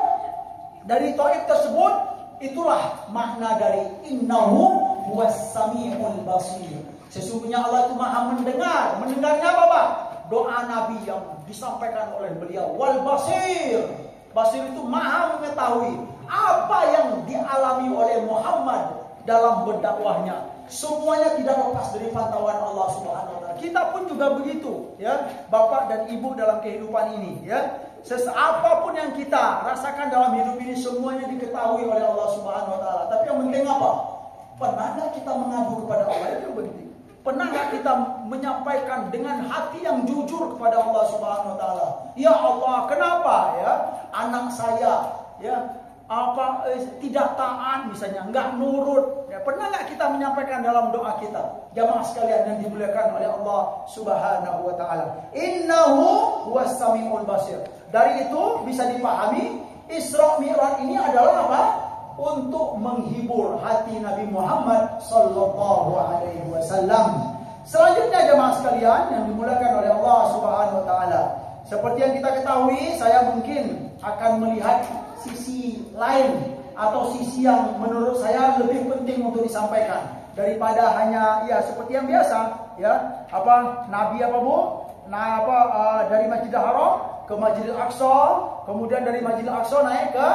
Dari taib tersebut itulah makna dari innahu huwas-sami'ul basir. Sesungguhnya Allah itu Maha mendengar. Mendengarnya apa, Pak? Doa Nabi yang disampaikan oleh beliau. Wal basir. Basir itu Maha mengetahui apa yang dialami oleh Muhammad dalam berdakwahnya. Semuanya tidak lepas dari pantauan Allah Subhanahu wa taala. Kita pun juga begitu, ya. Bapak dan Ibu dalam kehidupan ini, ya. Apapun yang kita rasakan dalam hidup ini semuanya diketahui oleh Allah Subhanahu wa taala. Tapi yang penting apa? Pernah enggak kita mengadu kepada Allah? Itu yang penting. Pernah enggak kita menyampaikan dengan hati yang jujur kepada Allah Subhanahu wa taala? Ya Allah, kenapa ya anak saya ya tidak taat misalnya, enggak nurut. Ya, pernah enggak kita menyampaikan dalam doa kita? Jamaah sekalian yang dimuliakan oleh Allah Subhanahu wa taala. Innahu huwas-sami'ul basir. Dari itu bisa dipahami Isra Mi'raj ini adalah apa? Untuk menghibur hati Nabi Muhammad sallallahu alaihi wasallam. Selanjutnya jemaah sekalian yang dimuliakan oleh Allah Subhanahu wa taala. Seperti yang kita ketahui, saya mungkin akan melihat sisi lain atau sisi yang menurut saya lebih penting untuk disampaikan daripada hanya ya seperti yang biasa, ya. Apa Nabi apa, Bu? Nah, dari Masjidil Haram ke Masjidil Aqsa, kemudian dari Masjidil Aqsa naik ke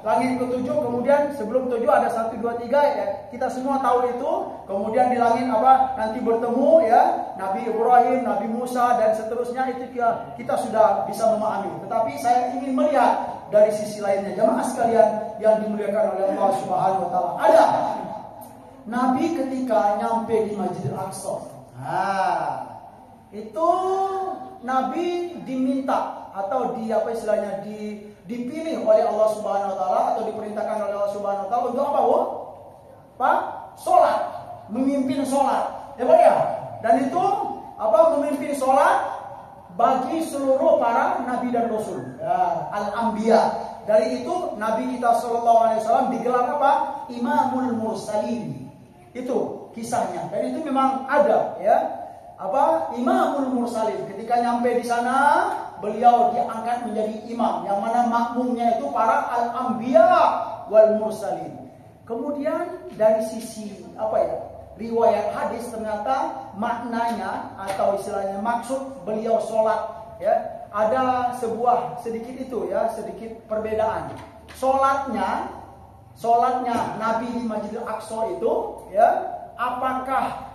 langit ke-7, kemudian sebelum 7 ada 1, 2, 3, ya. Kita semua tahu itu. Kemudian di langit apa? Nanti bertemu ya Nabi Ibrahim, Nabi Musa dan seterusnya, itu kita sudah bisa memahami. Tetapi saya ingin melihat dari sisi lainnya, jemaah sekalian yang dimuliakan oleh Allah Subhanahu wa taala. Ada Nabi ketika nyampe di Masjidil Aqsa. Nah, itu Nabi diminta atau dipilih oleh Allah Subhanahu wa taala atau diperintahkan oleh Allah Subhanahu wa taala untuk apa, Bu? Pak, salat, memimpin salat. Ya, Pak ya? Dan itu memimpin salat bagi seluruh para nabi dan rasul. Ya, al-anbiya. Dari itu Nabi kita sallallahu alaihi wasallam digelar apa? Imamul Mursalin. Itu kisahnya. Dan itu memang ada, ya. Imamul Mursalin. Ketika nyampe di sana, beliau diangkat menjadi imam, yang mana makmumnya itu para al-anbiya wal mursalin. Kemudian dari sisi riwayat hadis, ternyata maknanya atau istilahnya maksud beliau sholat, ya, ada sedikit perbedaan. Sholatnya Nabi di Masjidil Aqsa itu, ya, apakah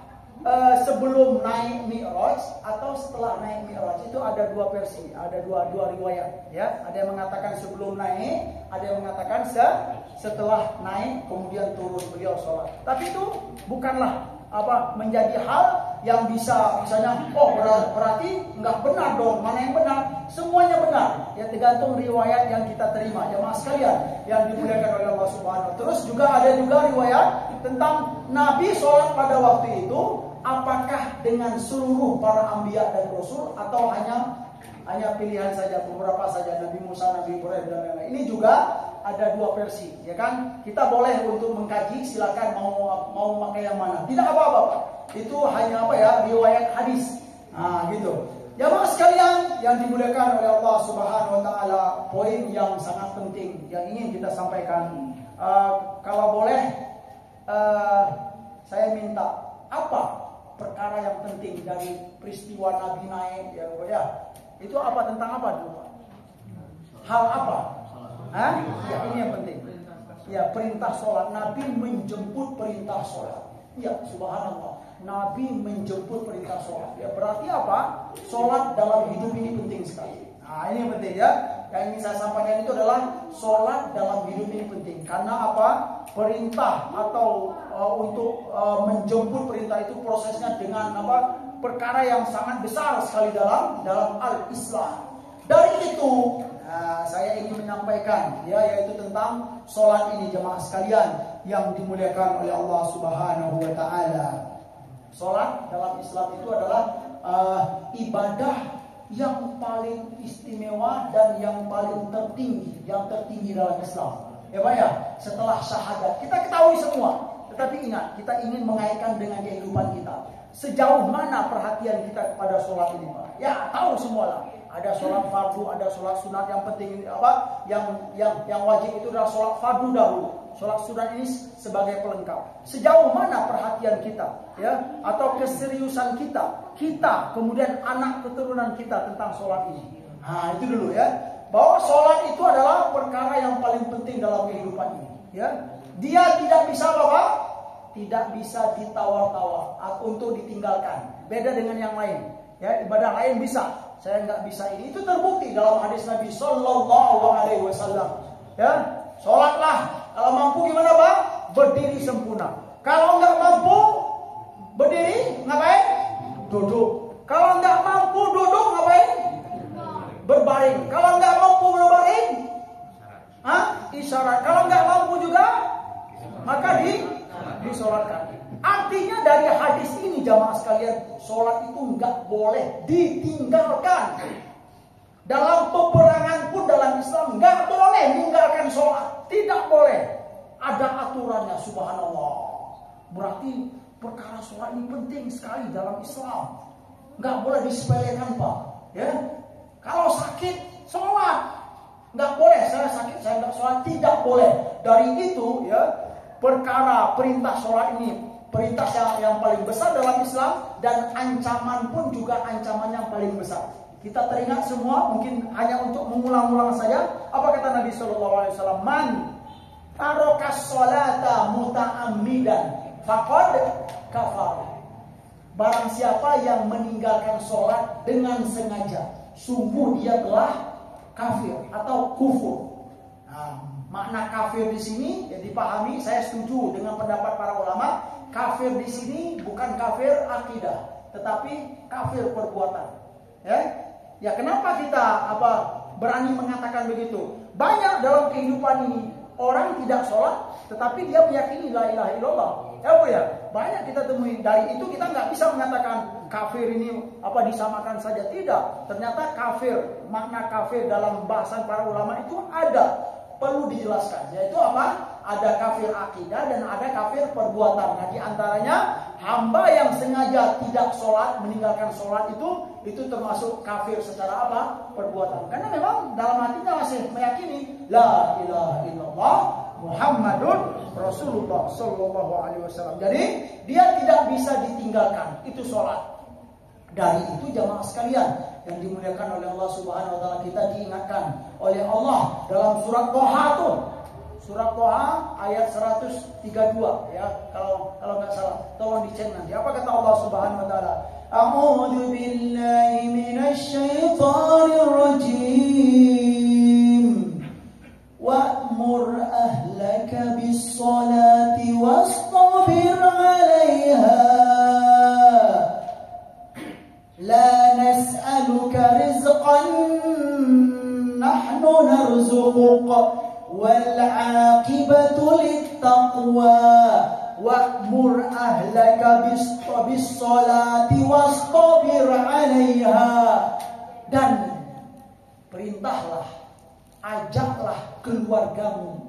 sebelum naik Mi'raj atau setelah naik Mi'raj? Itu ada dua versi, ada dua riwayat, ya. Ada yang mengatakan sebelum naik, ada yang mengatakan setelah naik kemudian turun beliau sholat. Tapi itu bukanlah menjadi hal yang bisa misalnya, oh berarti nggak benar dong, mana yang benar? Semuanya benar, ya tergantung riwayat yang kita terima. Jemaah sekalian yang dimuliakan oleh Allah Subhanahu. Terus juga ada juga riwayat tentang Nabi sholat pada waktu itu, apakah dengan seluruh para anbiya dan rasul atau hanya pilihan saja, beberapa saja, Nabi Musa, Nabi Ibrahim dan lain-lain. Ini juga ada dua versi, ya kan? Kita boleh untuk mengkaji, silakan mau pakai yang mana. Tidak apa-apa, itu hanya riwayat hadis. Nah, gitu. Jamaah sekalian yang dimuliakan oleh Allah Subhanahu wa taala, poin yang sangat penting yang ingin kita sampaikan. Kalau boleh saya minta apa perkara yang penting dari peristiwa Nabi naik ya. Itu apa, tentang apa dulu, Pak? Hal apa? Hah? Ya, ini yang penting. Ya, perintah sholat. Nabi menjemput perintah sholat. Ya, subhanallah. Nabi menjemput perintah sholat. Ya, berarti apa? Sholat dalam hidup ini penting sekali. Nah, ini yang penting ya. Yang ingin saya sampaikan itu adalah sholat dalam hidup ini penting. Karena apa? Perintah atau untuk menjemput perintah itu prosesnya dengan perkara yang sangat besar sekali dalam al-Islam. Dari itu saya ingin menyampaikan yaitu tentang sholat ini, jemaah sekalian yang dimuliakan oleh Allah Subhanahu wa taala. Sholat dalam Islam itu adalah ibadah yang paling istimewa dan yang paling tertinggi dalam Islam. Ya Pak ya, setelah syahadat kita ketahui semua. Tetapi ingat, kita ingin mengaitkan dengan kehidupan kita. Sejauh mana perhatian kita kepada sholat ini, Pak? Ya, tahu semua lah. Ada sholat fardu, ada sholat sunat. Yang penting yang wajib itu adalah sholat fardu dahulu. Sholat sunat ini sebagai pelengkap. Sejauh mana perhatian kita, ya, atau keseriusan kita, kemudian anak keturunan kita tentang sholat ini. Nah, itu dulu ya. Bahwa sholat itu adalah perkara yang paling penting dalam kehidupan ini. Ya, dia tidak bisa tidak bisa ditawar-tawar atau untuk ditinggalkan. Beda dengan yang lain. Ya, ibadah lain bisa, saya nggak bisa ini. Itu terbukti dalam hadis Nabi Sallallahu Alaihi Wasallam. Ya, sholatlah. Kalau mampu gimana Pak? Berdiri sempurna. Kalau nggak mampu berdiri, ngapain? Duduk. Kalau nggak mampu duduk, ngapain? Berbaring. Kalau nggak mampu berbaring, isyarat. Kalau nggak mampu juga, maka disolatkan. Artinya dari hadis ini jamaah sekalian, sholat itu nggak boleh ditinggalkan. Dalam peperangan pun dalam Islam nggak boleh meninggalkan sholat, tidak boleh. Ada aturannya, subhanallah. Berarti perkara sholat ini penting sekali dalam Islam, nggak boleh disepelekan Pak. Ya, kalau sakit sholat nggak boleh. Saya sakit, saya nggak sholat, tidak boleh. Dari itu ya, perkara perintah sholat ini perintah yang paling besar dalam Islam, dan ancaman pun juga ancaman yang paling besar. Kita teringat semua, mungkin hanya untuk mengulang-ulang saja. Apa kata Nabi Sallallahu Alaihi Wasallam? Man tarokas sholata muta'ammidan faqad kafar. Barang siapa yang meninggalkan sholat dengan sengaja, sungguh dia telah kafir atau kufur. Nah, makna kafir di sini ya dipahami. Saya setuju dengan pendapat para ulama. Kafir di sini bukan kafir akidah, tetapi kafir perbuatan. Ya, kenapa kita berani mengatakan begitu? Banyak dalam kehidupan ini orang tidak sholat, tetapi dia meyakini la ilaha illallah. Ya, banyak kita temui. Dari itu kita nggak bisa mengatakan kafir ini disamakan saja. Tidak. Ternyata kafir, makna kafir dalam bahasan para ulama itu ada, perlu dijelaskan. Yaitu apa? Ada kafir akidah dan ada kafir perbuatan. Nah, di antaranya hamba yang sengaja tidak sholat, meninggalkan sholat itu termasuk kafir secara perbuatan. Karena memang dalam hatinya masih meyakini la ilaha illallah Muhammadun Rasulullah Sallallahu Alaihi Wasallam. Jadi dia tidak bisa ditinggalkan, itu sholat. Dari itu jamaah sekalian yang dimuliakan oleh Allah Subhanahu Wa Taala, kita diingatkan oleh Allah dalam surat Toha tuh. Surat Toha ayat 132 ya, kalau nggak salah, tolong dicek nanti. Apa kata Allah Subhanahu Wa Taala? A'udzu billahi minasy syaithanir rajim. Wa'mur ahlaka bis-shalati wastabir 'alaiha narzuquk wal 'aqibatu littaqwa wa'mur ahlaka bis salati wastabir 'alaiha. Dan perintahlah, ajaklah keluargamu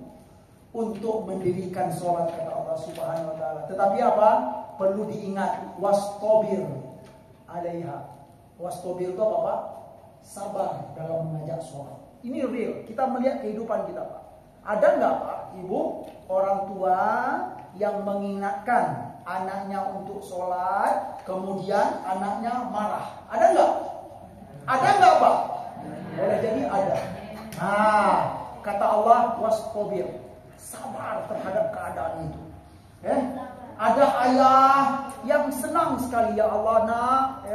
untuk mendirikan sholat, kata Allah Subhanahu wa taala. Tetapi apa? Perlu diingat, wastabir 'alaiha. Wastabir itu apa, Pak? Sabar dalam mengajak sholat. Ini real. Kita melihat kehidupan kita, Pak. Ada nggak, Pak, Ibu, orang tua yang mengingatkan anaknya untuk sholat, kemudian anaknya marah? Ada nggak? Ada nggak, Pak? Boleh jadi ada. Nah, kata Allah, wastabir, sabar terhadap keadaan itu. Ada ayah yang senang sekali, ya Allah nak,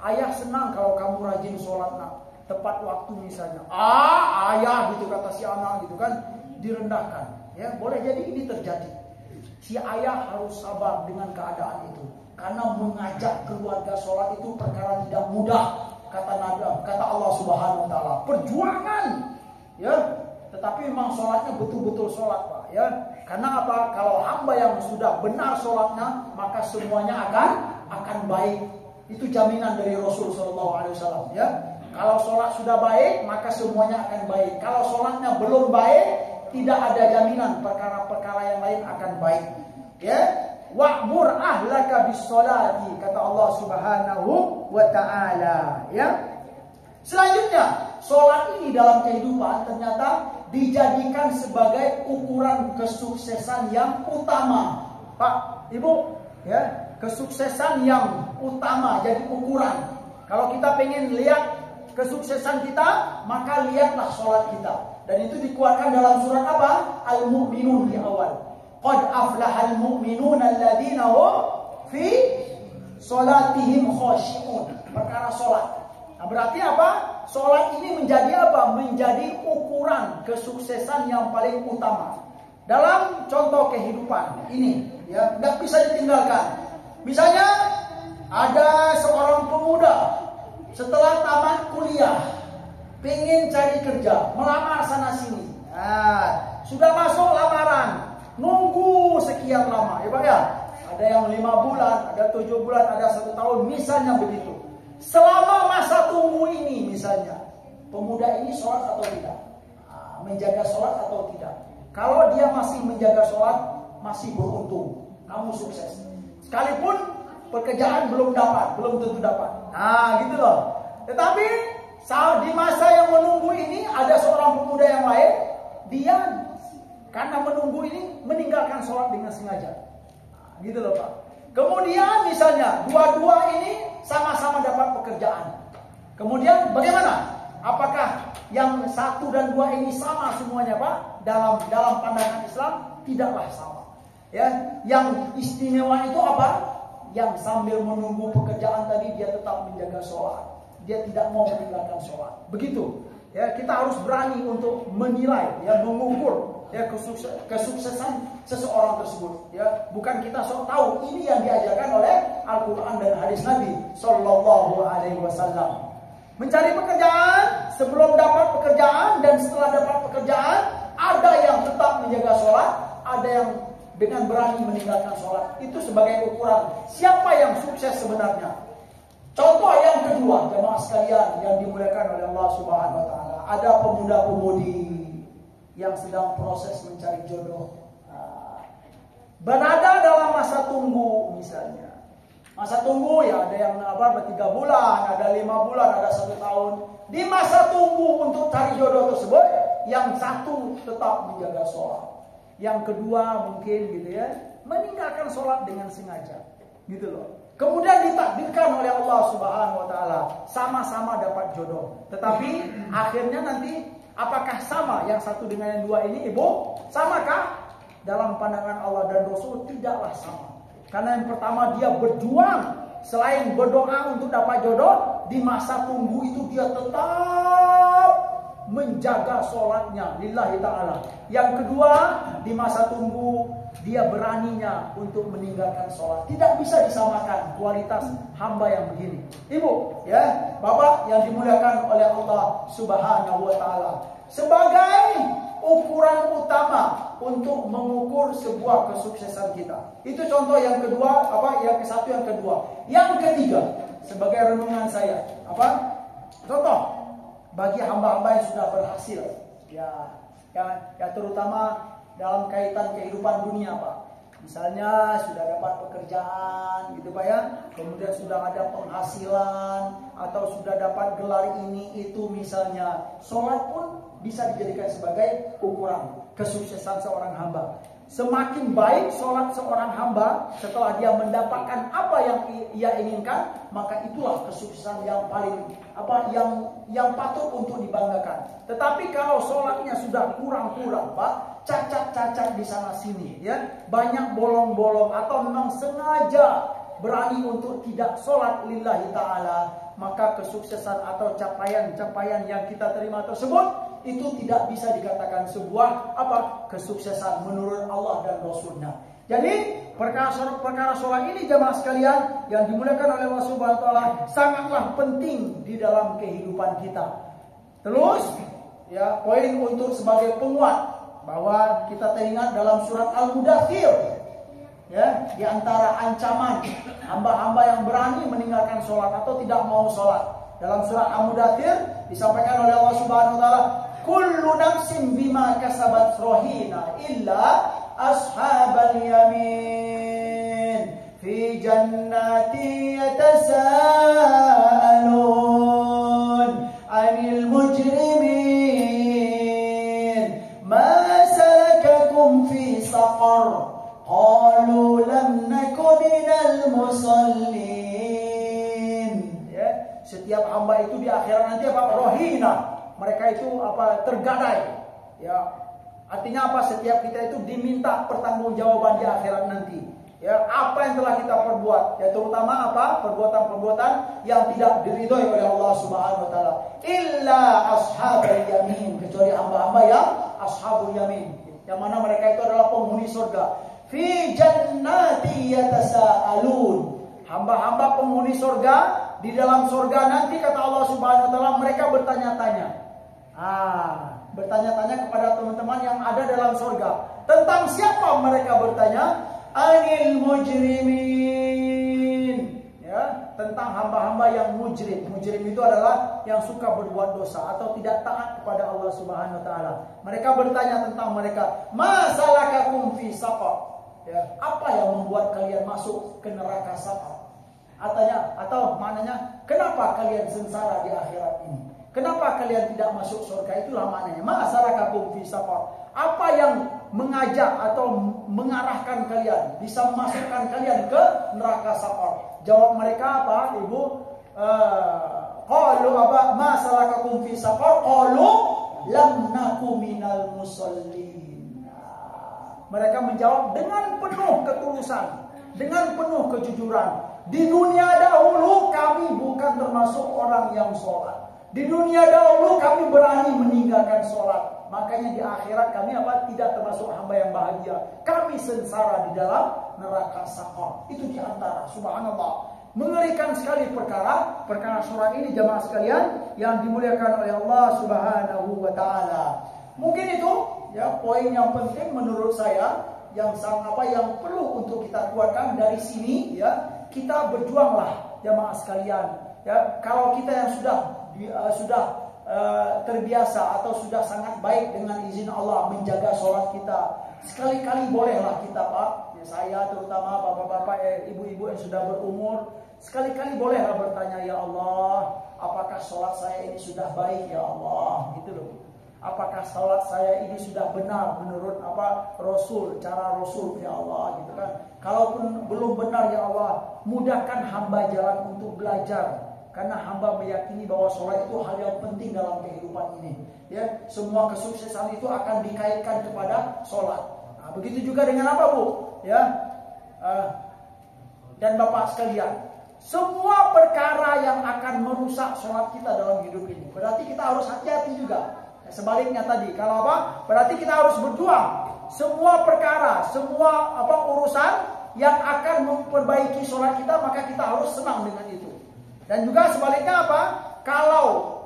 ayah senang kalau kamu rajin sholat nak, tepat waktu misalnya. Ayah gitu kata si anak gitu kan, direndahkan. Ya, boleh jadi ini terjadi. Si ayah harus sabar dengan keadaan itu, karena mengajak keluarga sholat itu perkara tidak mudah. Kata Allah Subhanahu wa taala, perjuangan, ya. Tetapi memang sholatnya betul-betul sholat, Pak, ya. Karena apa? Kalau hamba yang sudah benar sholatnya, maka semuanya akan baik. Itu jaminan dari Rasul Sallallahu Alaihi Wasallam, ya. Kalau sholat sudah baik, maka semuanya akan baik. Kalau sholatnya belum baik, tidak ada jaminan perkara-perkara yang lain akan baik, ya. Wa'mur ahlaka bis sholati, kata Allah Subhanahu wa taala, ya. Selanjutnya, sholat ini dalam kehidupan ternyata dijadikan sebagai ukuran kesuksesan yang utama, Pak, Ibu, ya. Kesuksesan yang utama jadi ukuran. Kalau kita pengen lihat kesuksesan kita, maka lihatlah sholat kita. Dan itu dikuatkan dalam surat apa? Al-Mu'minun di awal. Qad aflahal mu'minuna alladzina hum fi sholatihim khashi'un. Perkara sholat. Nah, berarti apa? Sholat ini menjadi apa? Menjadi ukuran kesuksesan yang paling utama dalam contoh kehidupan ini, ya, tidak bisa ditinggalkan. Misalnya ada seorang pemuda setelah tamat kuliah, pengen cari kerja, melamar sana sini. Nah, sudah masuk lamaran, nunggu sekian lama, ya Pak ya. Ada yang 5 bulan, ada 7 bulan, ada 1 tahun, misalnya begitu. Selama masa tunggu ini misalnya, pemuda ini sholat atau tidak? Menjaga sholat atau tidak? Kalau dia masih menjaga sholat, masih beruntung, kamu sukses. Sekalipun pekerjaan belum tentu dapat. Nah, gitu loh. Tetapi di masa yang menunggu ini ada seorang pemuda yang lain, dia karena menunggu ini meninggalkan sholat dengan sengaja. Nah, gitu loh, Pak. Kemudian misalnya dua-dua ini sama-sama dapat pekerjaan. Kemudian bagaimana? Apakah yang 1 dan 2 ini sama semuanya, Pak? Dalam pandangan Islam tidaklah sama. Ya, yang istimewa itu apa? Yang sambil menunggu pekerjaan tadi dia tetap menjaga sholat. Dia tidak mau meninggalkan sholat. Begitu. Ya, kita harus berani untuk menilai, ya, mengukur, ya, kesuksesan seseorang tersebut. Ya, bukan kita sok tahu. Ini yang diajarkan oleh Al-Quran dan hadis Nabi Sallallahu Alaihi Wasallam. Mencari pekerjaan, sebelum dapat pekerjaan dan setelah dapat pekerjaan, ada yang tetap menjaga sholat, ada yang dengan berani meninggalkan sholat. Itu sebagai ukuran siapa yang sukses sebenarnya. Contoh yang kedua, jemaah sekalian yang dimuliakan oleh Allah Subhanahu wa taala, ada pemuda-pemudi yang sedang proses mencari jodoh, berada dalam masa tunggu misalnya. Masa tunggu ya ada yang 3 bulan, ada 5 bulan, ada 1 tahun. Di masa tunggu untuk cari jodoh tersebut, yang satu tetap menjaga sholat, yang kedua mungkin gitu ya meninggalkan sholat dengan sengaja, gitu loh. Kemudian ditakdirkan oleh Allah Subhanahu wa taala sama-sama dapat jodoh. Tetapi akhirnya nanti apakah sama yang satu dengan yang dua ini, Ibu? Samakah? Dalam pandangan Allah dan Rasul tidaklah sama. Karena yang pertama dia berjuang, selain berdoa untuk dapat jodoh, di masa tunggu itu dia tetap menjaga sholatnya lillahi ta'ala. Yang kedua, di masa tunggu dia beraninya untuk meninggalkan sholat. Tidak bisa disamakan kualitas hamba yang begini. Ibu, ya, Bapak yang dimuliakan oleh Allah Subhanahu wa taala. Sebagai ukuran utama untuk mengukur sebuah kesuksesan kita. Itu contoh yang kedua, yang ke-1, yang kedua. Yang ketiga, sebagai renungan saya, contoh bagi hamba-hamba yang sudah berhasil, ya terutama dalam kaitan kehidupan dunia, Pak. Misalnya sudah dapat pekerjaan gitu, Pak, ya. Kemudian sudah ada penghasilan atau sudah dapat gelar ini itu misalnya. Sholat pun bisa dijadikan sebagai ukuran kesuksesan seorang hamba. Semakin baik sholat seorang hamba setelah dia mendapatkan apa yang ia inginkan, maka itulah kesuksesan yang paling yang patut untuk dibanggakan. Tetapi kalau sholatnya sudah kurang-kurang, Pak, cacat-cacat di sana sini, ya, banyak bolong-bolong atau memang sengaja berani untuk tidak sholat lillahi ta'ala, maka kesuksesan atau capaian-capaian yang kita terima tersebut itu tidak bisa dikatakan sebuah kesuksesan menurut Allah dan Rasulnya. Jadi perkara sholat ini jamaah sekalian yang dimuliakan oleh Allah Subhanahu wa taala sangatlah penting di dalam kehidupan kita. Terus ya, poin untuk sebagai penguat bahwa kita teringat dalam surat Al-Mudaththir, ya, di antara ancaman hamba-hamba yang berani meninggalkan sholat atau tidak mau sholat. Dalam surat Al-Mudaththir disampaikan oleh Allah Subhanahu wa taala, kullu nafsin bima kasabat rahina illa ashabal yamin fi jannati yatasaalun 'anil mujrimin ma salakakum fi saqar qalu lam naku minal musallin. Ya, setiap hamba itu di akhirat nanti rahina. Mereka itu tergadai, ya. Artinya setiap kita itu diminta pertanggungjawaban di akhirat nanti. Ya, apa yang telah kita perbuat, ya, terutama perbuatan-perbuatan yang tidak diridhoi oleh Allah Subhanahu wa taala. Illa ashabul yamin, kecuali hamba-hamba yang ashabul yamin, yang mana mereka itu adalah penghuni surga. Fi jannati yatasaalun. Hamba-hamba penghuni surga, di dalam surga nanti kata Allah Subhanahu wa taala mereka bertanya-tanya. Bertanya-tanya kepada teman-teman yang ada dalam surga. Tentang siapa mereka bertanya? Anil mujrimin. Ya, tentang hamba-hamba yang mujrim. Mujrim itu adalah yang suka berbuat dosa atau tidak taat kepada Allah Subhanahu wa taala. Mereka bertanya tentang mereka, "Ma salakakum fi saqar?" Ya, apa yang membuat kalian masuk ke neraka saqar? Atau maknanya, kenapa kalian sengsara di akhirat ini? Kenapa kalian tidak masuk surga? Itulah maknanya. Ma'asarakakum fi saqar. Apa yang mengajak atau mengarahkan kalian, bisa memasukkan kalian ke neraka saqar? Jawab mereka apa, Ibu? Qalu ma'asarakakum fi saqar? Qalu lam naku minal musallin. Mereka menjawab dengan penuh ketulusan, dengan penuh kejujuran. Di dunia dahulu kami bukan termasuk orang yang sholat. Di dunia dahulu kami berani meninggalkan sholat. Makanya di akhirat kami tidak termasuk hamba yang bahagia. Kami sengsara di dalam neraka saqar. Itu di antara, subhanallah, mengerikan sekali perkara surat ini jamaah sekalian yang dimuliakan oleh Allah Subhanahu wa taala. Mungkin itu ya poin yang penting menurut saya yang perlu untuk kita keluarkan dari sini, ya. Kita berjuanglah jamaah sekalian, ya. Kalau kita yang sudah terbiasa atau sudah sangat baik dengan izin Allah menjaga sholat kita, sekali-kali bolehlah kita, Pak, ya, saya terutama bapak-bapak, ibu-ibu yang sudah berumur, sekali-kali bolehlah bertanya, ya Allah, apakah sholat saya ini sudah baik, ya Allah, gitu loh. Apakah sholat saya ini sudah benar menurut cara Rasul, ya Allah, gitu kan. Kalaupun belum benar, ya Allah, mudahkan hamba jalan untuk belajar. Karena hamba meyakini bahwa sholat itu hal yang penting dalam kehidupan ini. Ya, semua kesuksesan itu akan dikaitkan kepada sholat. Nah, begitu juga dengan apa, Bu? Ya, dan Bapak sekalian, semua perkara yang akan merusak sholat kita dalam hidup ini, berarti kita harus hati-hati juga. Sebaliknya tadi, kalau apa? Berarti kita harus berjuang. Semua perkara, semua urusan yang akan memperbaiki sholat kita, maka kita harus senang dengan itu. Dan juga sebaliknya apa? Kalau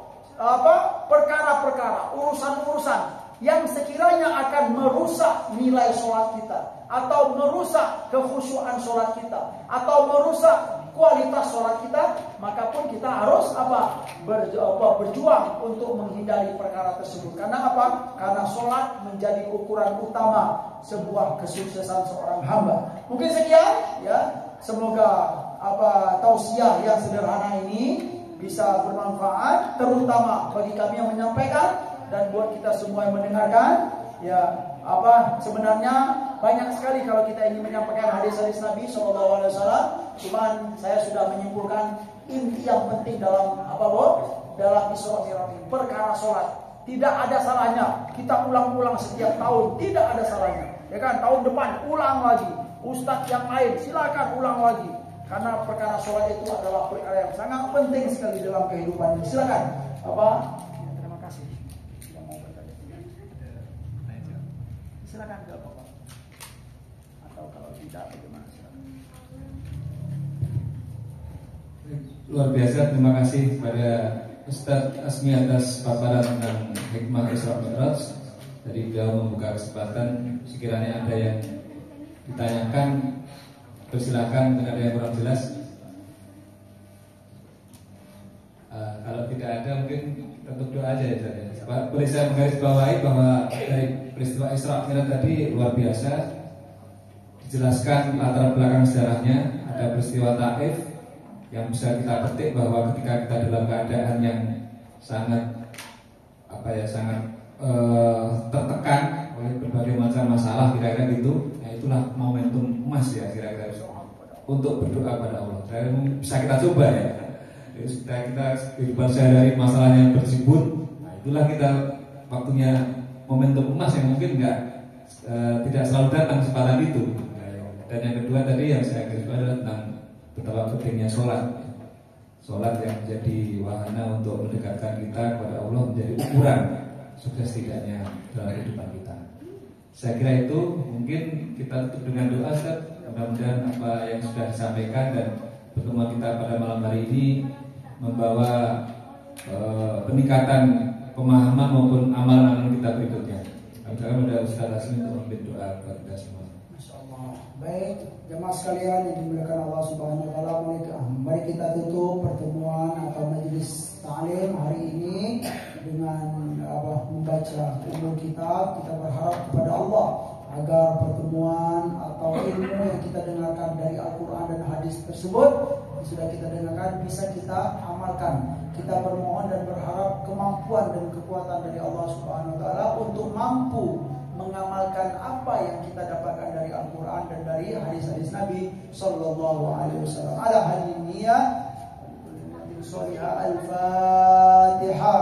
perkara-perkara, urusan-urusan yang sekiranya akan merusak nilai sholat kita, atau merusak kekhusyuan sholat kita, atau merusak kualitas sholat kita, maka pun kita harus berjuang untuk menghindari perkara tersebut. Karena apa? Karena sholat menjadi ukuran utama sebuah kesuksesan seorang hamba. Mungkin sekian ya. Semoga tausiah yang sederhana ini bisa bermanfaat, terutama bagi kami yang menyampaikan dan buat kita semua yang mendengarkan. Ya, sebenarnya banyak sekali kalau kita ingin menyampaikan hadis-hadis Nabi SAW. Cuman saya sudah menyimpulkan inti yang penting dalam dalam Isra Mi'raj ini, perkara sholat. Tidak ada salahnya kita ulang-ulang setiap tahun, tidak ada salahnya. Ya kan, tahun depan ulang lagi. Ustadz yang lain silakan ulang lagi. Karena perkara sholat itu adalah perkara yang sangat penting sekali dalam kehidupan ini. Silakan. Terima kasih. Yang mau bertanya. Silakan ke Bapak. Atau kalau tidak bagaimana? Silakan. Luar biasa, terima kasih kepada Ustadz Asmi atas paparan tentang hikmah Isra Mi'raj. Tadi beliau membuka kesempatan, sekiranya ada yang ditanyakan, persilakan. Mungkin ada yang kurang jelas. Kalau tidak ada, mungkin untuk doa aja ya. Boleh saya menggarisbawahi bahwa dari peristiwa Isra Mi'raj tadi luar biasa. Dijelaskan latar belakang sejarahnya. Ada peristiwa Taif yang bisa kita petik bahwa ketika kita dalam keadaan yang sangat sangat tertekan oleh berbagai macam masalah, kira-kira gitu, ya itulah momentum emas ya kira-kira untuk berdoa pada Allah. Bisa kita coba ya. Kita kehidupan sehari-hari masalahnya bersibut, nah itulah kita waktunya momentum emas yang mungkin tidak selalu datang kesempatan itu. Dan yang kedua tadi yang saya garisbawahi adalah tentang betapa pentingnya sholat. Sholat yang menjadi wahana untuk mendekatkan kita kepada Allah, menjadi ukuran sukses tidaknya dalam kehidupan kita. Saya kira itu mungkin kita tutup dengan doa, Ustaz. Mudah-mudahan apa yang sudah disampaikan dan pertemuan kita pada malam hari ini membawa peningkatan pemahaman maupun amalan-amalan kita berikutnya. Kami ada Ustaz Asmi untuk memimpin doa kepada kita semua. Baik, jemaah sekalian yang dimuliakan Allah Subhanahu wa taala, mari kita tutup pertemuan atau majelis ta'lim hari ini dengan membaca ulumul kitab. Kita berharap kepada Allah agar pertemuan atau ilmu yang kita dengarkan dari Al-Qur'an dan hadis tersebut yang sudah kita dengarkan bisa kita amalkan. Kita bermohon dan berharap kemampuan dan kekuatan dari Allah Subhanahu wa taala untuk mampu mengamalkan apa yang kita dapatkan dari Al-Quran dan dari hadis-hadis Nabi Sallallahu Alaihi Wasallam. Ala hadin niyat Al-Fatihah.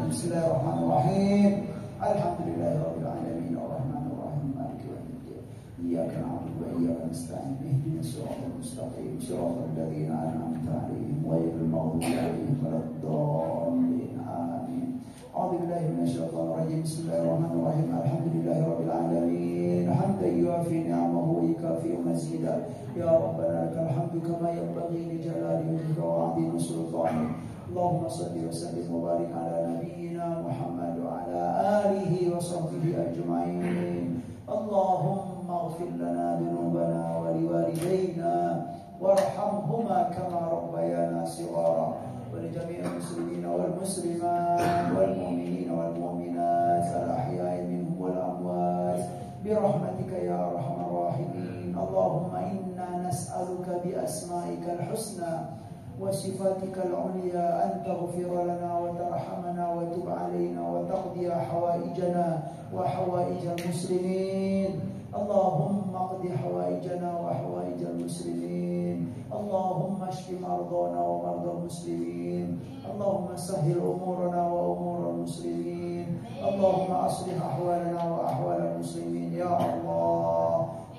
Bismillahirrahmanirrahim. Alhamdulillahirabbil alamin arrahmanir rahim maliki yaumiddin. Iyyaka na'budu wa iyyaka nasta'in. Ihdinas siratal mustaqim. Siratal ladzina an'amta 'alaihim ghairil maghdubi 'alaihim waladdallin. أعوذ بالله من الشيطان الرجيم بسم الله الرحمن الرحيم الحمد لله رب العالمين حمدا يوافي نعمه ويكافئ مزيدا يا ربنا لك الحمد كما ينبغي لجلال وجهك وعظيم سلطانك اللهم صل وسلم وبارك على نبينا محمد وعلى آله وصحبه أجمعين اللهم اغفر لنا ذنوبنا ولوالدينا وارحمهما كما ربيانا صغارا ولجميع المسلمين والمسلمات والمؤمنين والمؤمنات الأحياء منهم والأموات برحمتك يا أرحم الراحمين اللهم إنا نسألك بأسمائك الحسنى وصفاتك العليا أن تغفر لنا وترحمنا وتب علينا وتقضي حوائجنا وحوائج المسلمين اللهم اقض حوائجنا وحوائج المسلمين اللهم اشف مرضانا ومرضى المسلمين اللهم سهل أمورنا وأمور المسلمين اللهم أصلح أحوالنا وأحوال المسلمين يا الله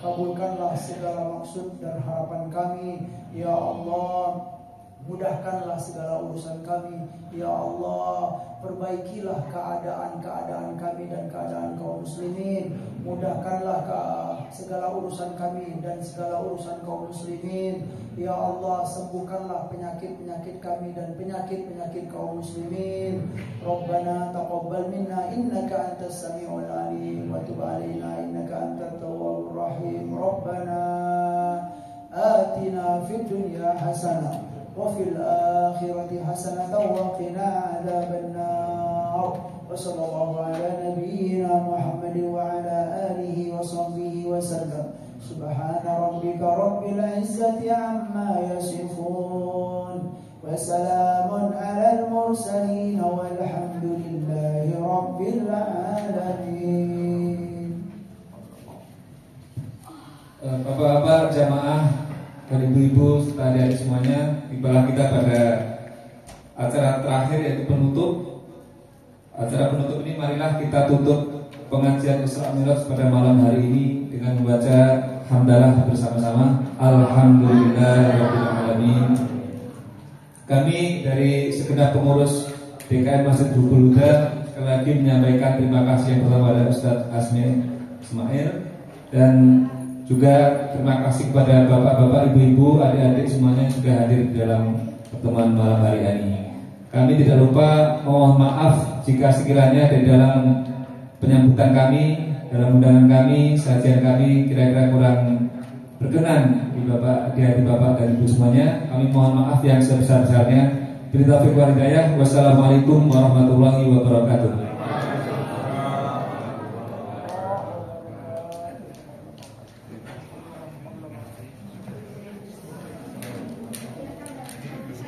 kabulkanlah segala maksud dan harapan kami ya Allah. Mudahkanlah segala urusan kami. Ya Allah, perbaikilah keadaan kami dan keadaan kaum muslimin. Mudahkanlah segala urusan kami dan segala urusan kaum muslimin. Ya Allah, sembuhkanlah penyakit-penyakit kami dan penyakit-penyakit kaum muslimin. Rabbana taqabbal minna innaka antas samiul alim wa tub alaina innaka antat tawwabur rahim. Rabbana atina fid dunya hasanah wa fil akhirati hasanatan wa qina adzabannar. Wa sallallahu ala nabiyyina Muhammad wa ala alihi wa sahbihi wa sallam. Subhana rabbika rabbil izzati amma yasifun wa salamun alal mursalin walhamdulillahi rabbil alamin. Bapak-bapak jamaah dan ibu-ibu serta adik-adik semuanya, tibalah kita pada acara terakhir yaitu penutup. Acara penutup ini marilah kita tutup pengajian Isra Mi'raj pada malam hari ini dengan membaca hamdalah bersama-sama. Alhamdulillahirabbil alamin. Kami dari segenap pengurus DKM Masjid Rukul Huda sekali lagi menyampaikan terima kasih yang pertama kepada Ustadz Asmi Ismail, dan juga terima kasih kepada bapak-bapak, ibu-ibu, adik-adik semuanya yang sudah hadir di dalam pertemuan malam hari ini. Kami tidak lupa mohon maaf jika sekiranya di dalam penyambutan kami, dalam undangan kami, sajian kami kira-kira kurang berkenan di hati bapak dan ibu semuanya. Kami mohon maaf yang sebesar-besarnya. Bila taufiq wal hidayah. Wassalamualaikum warahmatullahi wabarakatuh.